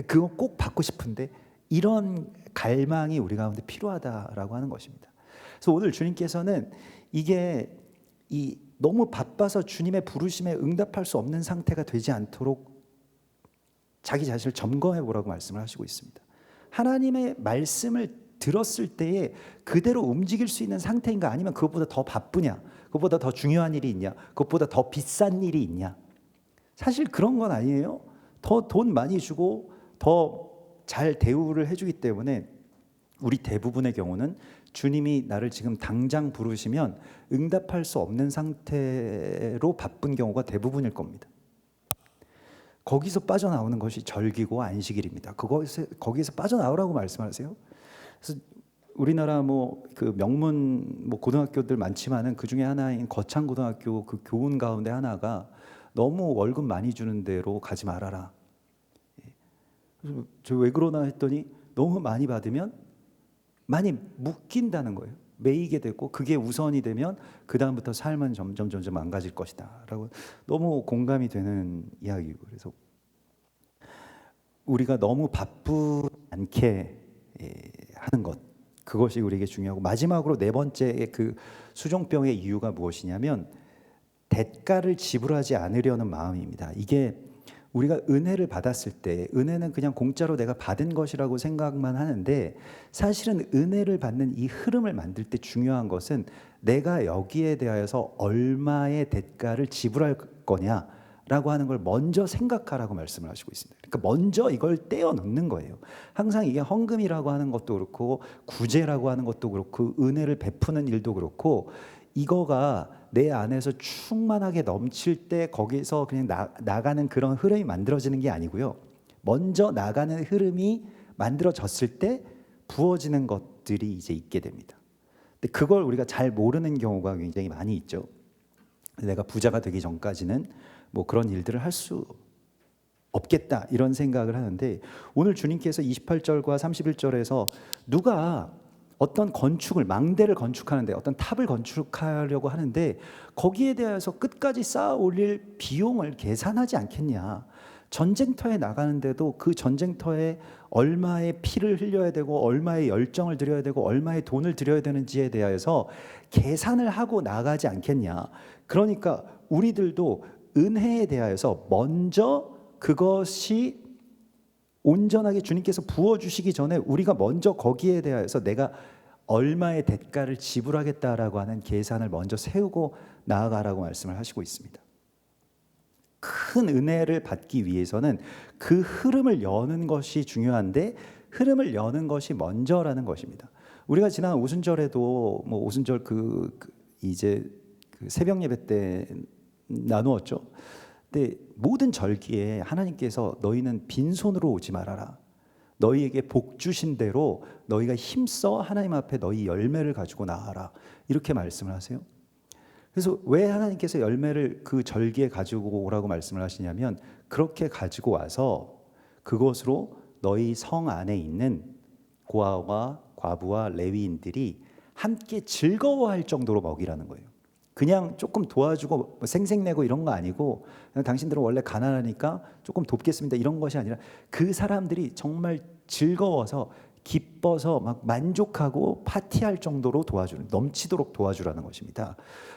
그거 꼭 받고 싶은데 이런 갈망이 우리 가운데 필요하다라고 하는 것입니다. 그래서 오늘 주님께서는 이게 너무 바빠서 주님의 부르심에 응답할 수 없는 상태가 되지 않도록 자기 자신을 점검해 보라고 말씀을 하시고 있습니다. 하나님의 말씀을 들었을 때에 그대로 움직일 수 있는 상태인가, 아니면 그것보다 더 바쁘냐, 그것보다 더 중요한 일이 있냐, 그것보다 더 비싼 일이 있냐. 사실 그런 건 아니에요. 더 돈 많이 주고 더 잘 대우를 해주기 때문에 우리 대부분의 경우는 주님이 나를 지금 당장 부르시면 응답할 수 없는 상태로 바쁜 경우가 대부분일 겁니다. 거기서 빠져나오는 것이 절기고 안식일입니다. 거기서 빠져나오라고 말씀하세요. 그래서 우리나라 명문 고등학교들 많지만은 그 중에 하나인 거창고등학교 그 교훈 가운데 하나가 너무 월급 많이 주는 데로 가지 말아라. 그래서 저 왜 그러나 했더니 너무 많이 받으면 많이 묶인다는 거예요. 매이게 되고 그게 우선이 되면 그 다음부터 삶은 점점 망가질 것이다라고 너무 공감이 되는 이야기고, 그래서 우리가 너무 바쁘지 않게 하는 것, 그것이 우리에게 중요하고, 마지막으로 네 번째 수종병의 이유가 무엇이냐면 대가를 지불하지 않으려는 마음입니다. 이게 우리가 은혜를 받았을 때 은혜는 그냥 공짜로 내가 받은 것이라고 생각만 하는데, 사실은 은혜를 받는 이 흐름을 만들 때 중요한 것은 내가 여기에 대하여서 얼마의 대가를 지불할 거냐라고 하는 걸 먼저 생각하라고 말씀을 하시고 있습니다. 그러니까 먼저 이걸 떼어 놓는 거예요. 항상 이게 헌금이라고 하는 것도 그렇고 구제라고 하는 것도 그렇고 은혜를 베푸는 일도 그렇고, 이거가 내 안에서 충만하게 넘칠 때 거기서 그냥 나가는 그런 흐름이 만들어지는 게 아니고요. 먼저 나가는 흐름이 만들어졌을 때 부어지는 것들이 이제 있게 됩니다. 근데 그걸 우리가 잘 모르는 경우가 굉장히 많이 있죠. 내가 부자가 되기 전까지는 뭐 그런 일들을 할 수 없겠다 이런 생각을 하는데, 오늘 주님께서 28절과 31절에서 누가 어떤 건축을, 망대를 건축하는데 어떤 탑을 건축하려고 하는데 거기에 대해서 끝까지 쌓아 올릴 비용을 계산하지 않겠냐. 전쟁터에 나가는데도 그 전쟁터에 얼마의 피를 흘려야 되고 얼마의 열정을 들여야 되고 얼마의 돈을 들여야 되는지에 대해서 계산을 하고 나가지 않겠냐. 그러니까 우리들도 은혜에 대하여서 먼저 그것이 온전하게 주님께서 부어주시기 전에 우리가 먼저 거기에 대하여서 내가 얼마의 대가를 지불하겠다라고 하는 계산을 먼저 세우고 나아가라고 말씀을 하시고 있습니다. 큰 은혜를 받기 위해서는 그 흐름을 여는 것이 중요한데, 흐름을 여는 것이 먼저라는 것입니다. 우리가 지난 오순절에도 오순절 이제 새벽 예배 때 나누었죠. 근데 모든 절기에 하나님께서 너희는 빈손으로 오지 말아라. 너희에게 복 주신 대로 너희가 힘써 하나님 앞에 너희 열매를 가지고 나아라. 이렇게 말씀을 하세요. 그래서 왜 하나님께서 열매를 그 절기에 가지고 오라고 말씀을 하시냐면 그렇게 가지고 와서 그것으로 너희 성 안에 있는 고아와 과부와 레위인들이 함께 즐거워할 정도로 먹이라는 거예요. 그냥 조금 도와주고 생색내고 이런 거 아니고 그냥 당신들은 원래 가난하니까 조금 돕겠습니다 이런 것이 아니라 그 사람들이 정말 즐거워서 기뻐서 막 만족하고 파티할 정도로 도와주는, 넘치도록 도와주라는 것입니다.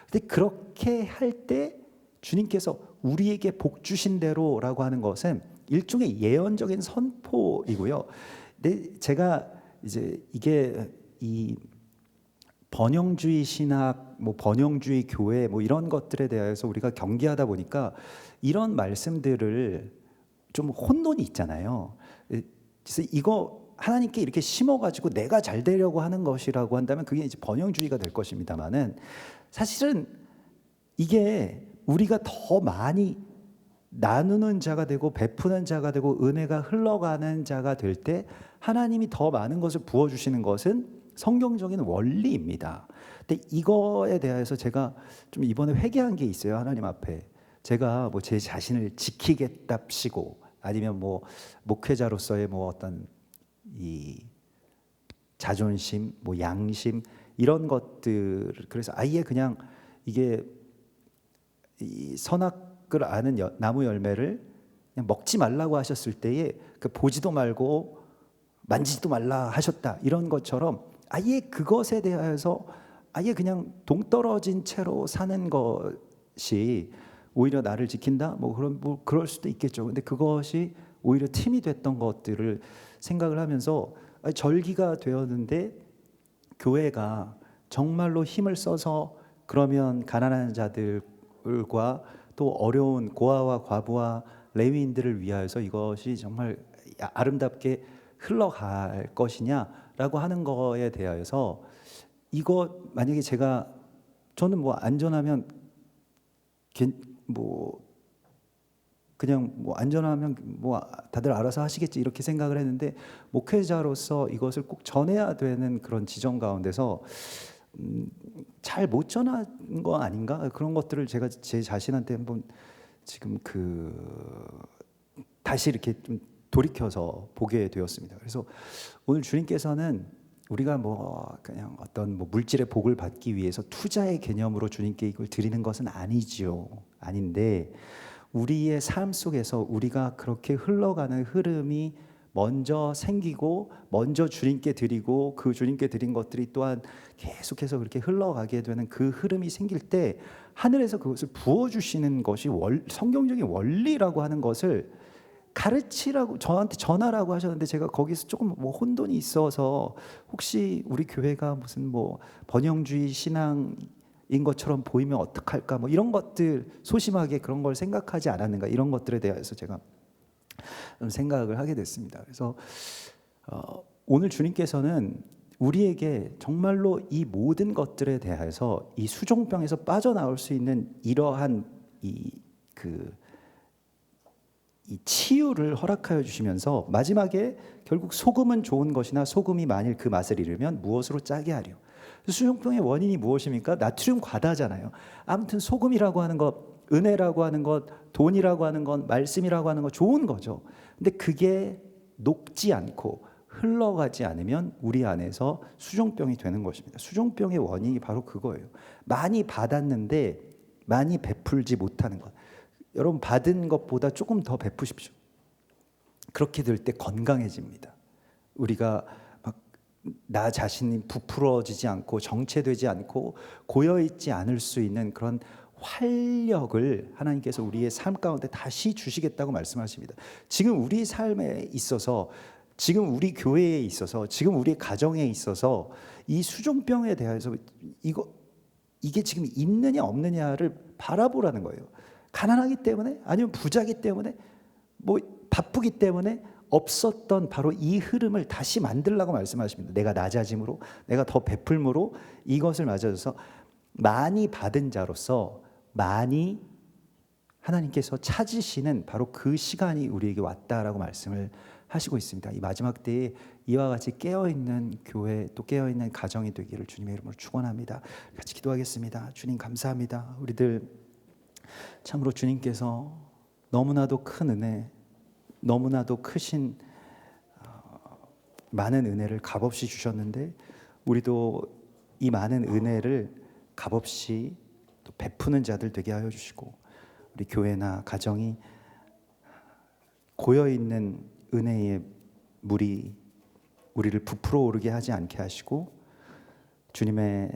근데 그렇게 할 때 주님께서 우리에게 복 주신 대로라고 하는 것은 일종의 예언적인 선포이고요. 근데 제가 이제 이게 이 번영주의 신학, 뭐 번영주의 교회, 뭐 이런 것들에 대해서 우리가 경계하다 보니까 이런 말씀들을 좀 혼돈이 있잖아요. 그래서 이거 하나님께 이렇게 심어가지고 내가 잘 되려고 하는 것이라고 한다면 그게 이제 번영주의가 될 것입니다만은 사실은 이게 우리가 더 많이 나누는 자가 되고 베푸는 자가 되고 은혜가 흘러가는 자가 될 때 하나님이 더 많은 것을 부어주시는 것은 성경적인 원리입니다. 근데 이거에 대해서 제가 좀 이번에 회개한 게 있어요. 하나님 앞에 제가 뭐 제 자신을 지키겠답시고 아니면 뭐 목회자로서의 뭐 어떤 이 자존심, 뭐 양심 이런 것들 그래서 아예 그냥 이게 이 선악을 아는 나무 열매를 그냥 먹지 말라고 하셨을 때에 그 보지도 말고 만지지도 말라 하셨다 이런 것처럼 아예 그것에 대해서 아예 그냥 동떨어진 채로 사는 것이 오히려 나를 지킨다 뭐 그럴 수도 있겠죠. 근데 그것이 오히려 팀이 됐던 것들을 생각을 하면서 절기가 되었는데 교회가 정말로 힘을 써서 그러면 가난한 자들과 또 어려운 고아와 과부와 레위인들을 위하여서 이것이 정말 아름답게 흘러갈 것이냐라고 하는 거에 대하여서 이거 만약에 저는 뭐 안전하면 뭐 그냥 뭐 안전하면 뭐 다들 알아서 하시겠지 이렇게 생각을 했는데 목회자로서 이것을 꼭 전해야 되는 그런 지정 가운데서 잘 못 전한 거 아닌가 그런 것들을 제가 제 자신한테 한번 지금 다시 이렇게 좀 돌이켜서 보게 되었습니다. 그래서 오늘 주님께서는 우리가 뭐 그냥 어떤 뭐 물질의 복을 받기 위해서 투자의 개념으로 주님께 이걸 드리는 것은 아니지요. 아닌데 우리의 삶 속에서 우리가 그렇게 흘러가는 흐름이 먼저 생기고 먼저 주님께 드리고 그 주님께 드린 것들이 또한 계속해서 그렇게 흘러가게 되는 그 흐름이 생길 때 하늘에서 그것을 부어주시는 것이 성경적인 원리라고 하는 것을 가르치라고 저한테 전하라고 하셨는데 제가 거기서 조금 뭐 혼돈이 있어서 혹시 우리 교회가 무슨 뭐 번영주의 신앙인 것처럼 보이면 어떡할까 뭐 이런 것들 소심하게 그런 걸 생각하지 않았는가 이런 것들에 대해서 제가 생각을 하게 됐습니다. 그래서 오늘 주님께서는 우리에게 정말로 이 모든 것들에 대해서 이 수종병에서 빠져나올 수 있는 이러한 이 치유를 허락하여 주시면서 마지막에 결국 소금은 좋은 것이나 소금이 만일 그 맛을 잃으면 무엇으로 짜게 하려. 수종병의 원인이 무엇입니까? 나트륨 과다잖아요. 아무튼 소금이라고 하는 것, 은혜라고 하는 것, 돈이라고 하는 것, 말씀이라고 하는 것 좋은 거죠. 근데 그게 녹지 않고 흘러가지 않으면 우리 안에서 수종병이 되는 것입니다. 수종병의 원인이 바로 그거예요. 많이 받았는데 많이 베풀지 못하는 것. 여러분 받은 것보다 조금 더 베푸십시오. 그렇게 될 때 건강해집니다. 우리가 막 나 자신이 부풀어지지 않고 정체되지 않고 고여있지 않을 수 있는 그런 활력을 하나님께서 우리의 삶 가운데 다시 주시겠다고 말씀하십니다. 지금 우리 삶에 있어서 지금 우리 교회에 있어서 지금 우리 가정에 있어서 이 수종병에 대해서 이게 지금 있느냐 없느냐를 바라보라는 거예요. 가난하기 때문에 아니면 부자기 때문에 뭐 바쁘기 때문에 없었던 바로 이 흐름을 다시 만들라고 말씀하십니다. 내가 낮아짐으로 내가 더 베풀므로 이것을 맞아줘서 많이 받은 자로서 많이 하나님께서 찾으시는 바로 그 시간이 우리에게 왔다라고 말씀을 하시고 있습니다. 이 마지막 때에 이와 같이 깨어있는 교회 또 깨어있는 가정이 되기를 주님의 이름으로 축원합니다. 같이 기도하겠습니다. 주님 감사합니다. 우리들 참으로 주님께서 너무나도 큰 은혜, 너무나도 크신 많은 은혜를 값없이 주셨는데 우리도 이 많은 은혜를 값없이 또 베푸는 자들 되게 하여 주시고 우리 교회나 가정이 고여있는 은혜의 물이 우리를 부풀어 오르게 하지 않게 하시고 주님의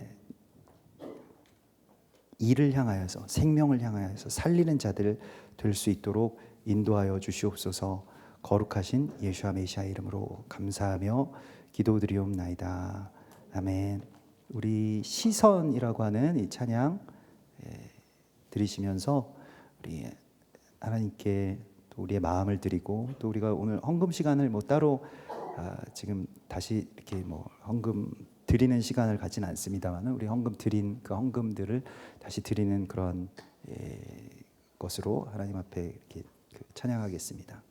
일을 향하여서 생명을 향하여서 살리는 자들 될 수 있도록 인도하여 주시옵소서. 거룩하신 예수와 메시아의 이름으로 감사하며 기도드리옵나이다. 아멘. 우리 시선이라고 하는 이 찬양 들으시면서 우리 하나님께 또 우리의 마음을 드리고 또 우리가 오늘 헌금 시간을 뭐 따로 지금 다시 이렇게 뭐 헌금 드리는 시간을 갖지는 않습니다만 우리 헌금 드린 그 헌금들을 다시 드리는 그런 것으로 하나님 앞에 이렇게 찬양하겠습니다.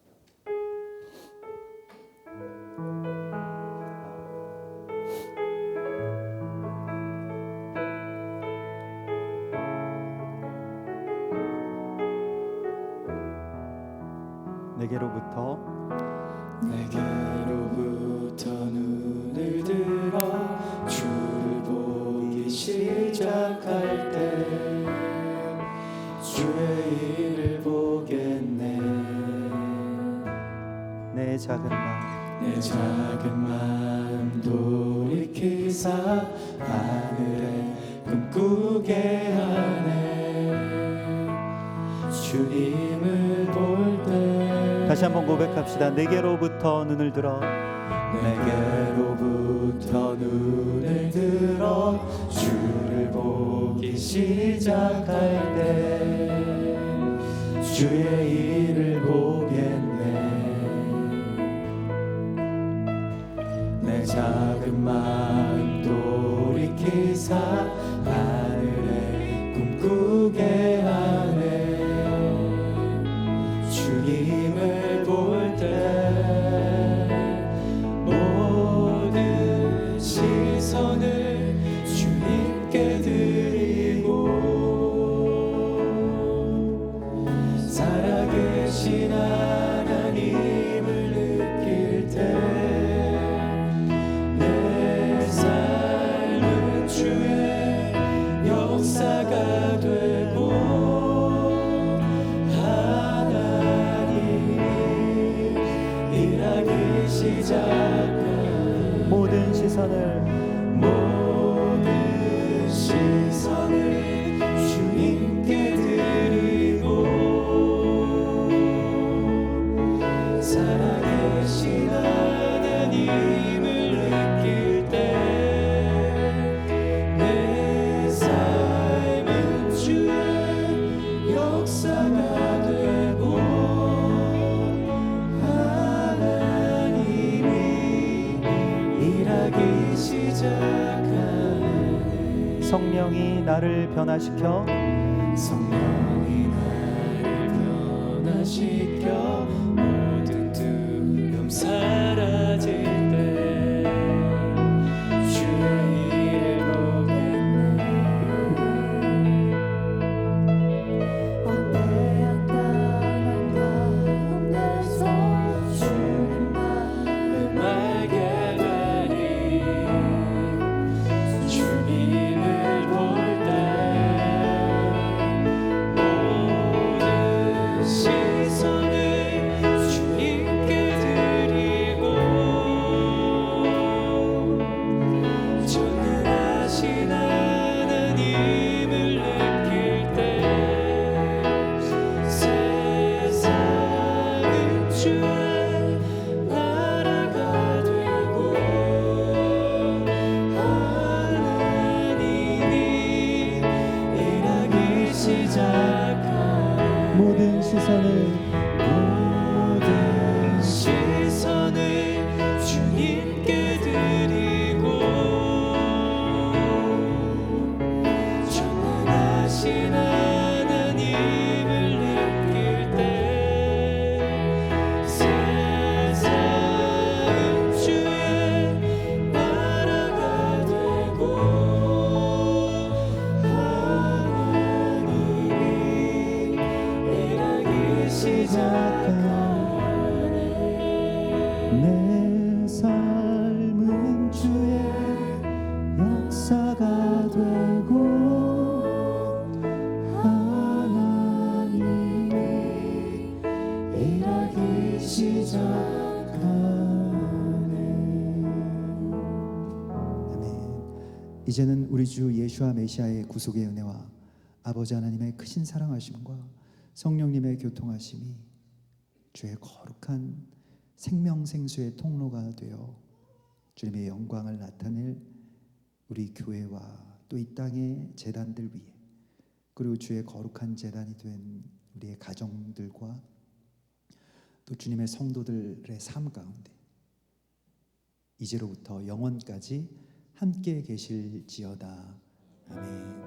내게로부터 눈을 들어 주를 보기 시작할 때 주의 일을 보겠네. 내 작은 마음 돌이키사 하늘에 꿈꾸게 하네. 주님을 볼 때 다시 한번 고백합시다. 내게로부터 눈을 들어 주를 보기 시작할 때 주의 일을 보겠네. 내 작은 마음 돌이키사 하늘에 꿈꾸게 하네. 주님을 볼 때 모든 시선을 주님께 드리고 살아계신 하나님을 느낄 때 내 삶은 주의 역사가 되고 하나님이 일하기 시작한 모든 시선을 주님께 드리고 살아계신 하나님을 느낄 때 내 삶은 주의 역사가 되고 하나님이 일하기 시작하네. 성령이 나를 변화시켜 모든 두려움 사라질 때 주의 일을 보겠네. 원대한 땅 가운데서 주님만을 알게 되리. 주님을 볼 때 모든 시선을 주님께 드리고 전능하신 하나님을 느낄 때 세상은 주의 나라가 되고 하나님이 일하기 시작하네. 모든 시선을 주님께 드리고 전능하신 하나님을 느낄 때 세상 이제는 우리 주 예수와 메시아의 구속의 은혜와 아버지 하나님의 크신 사랑하심과 성령님의 교통하심이 주의 거룩한 생명생수의 통로가 되어 주님의 영광을 나타낼 우리 교회와 또 이 땅의 제단들 위에, 그리고 주의 거룩한 제단이 된 우리의 가정들과 또 주님의 성도들의 삶 가운데 이제로부터 영원까지 함께 계실지어다. 아멘.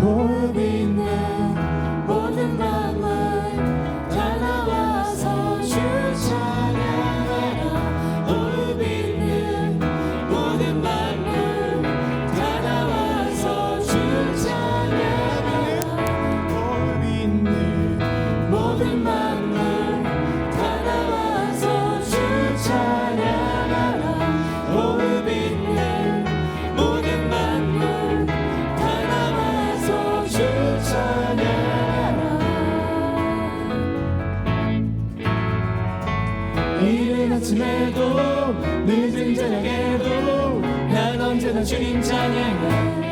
호흡 있는 모든 만물 다 나와서 주 찬양하라. 호흡 있는 모든 만물 다 나와서 주 찬양하라. 호흡 있는 모든 만물 다 나와서 주 찬양하라. 호흡 있는 모든 만물 다 나와서 주 찬양하라. 이른 아침에도 늦은 저녁에도 난 언제나 주님 찬양해.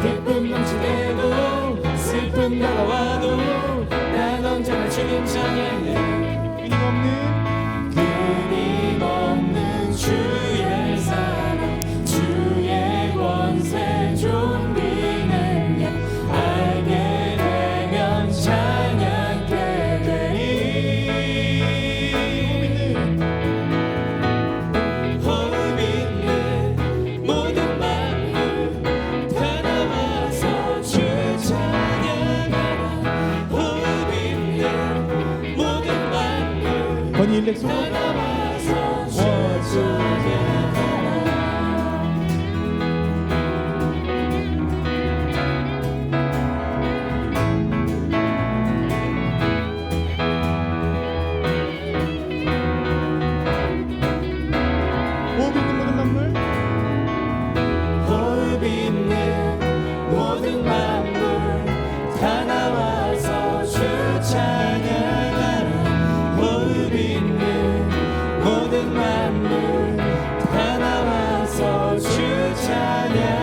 기쁨 넘칠 때도 슬픔 다가와도 난 언제나 주님 찬양해. 끊임없는 주의 사랑, 주의 권세 존귀 능력 알게 되면 찬양케 되니. 호흡 있는 모든 만물 다 나와서 주 찬양하라. 호흡 있는 모든 만물 건이 일렉소 다 나와서 주 찬양하라. 호흡 있는 모든 만물 호흡 있는 모든 만물 다 나와서 주 찬양하라. 호흡 있는 모든 만물 다 나와서 주 찬양하라.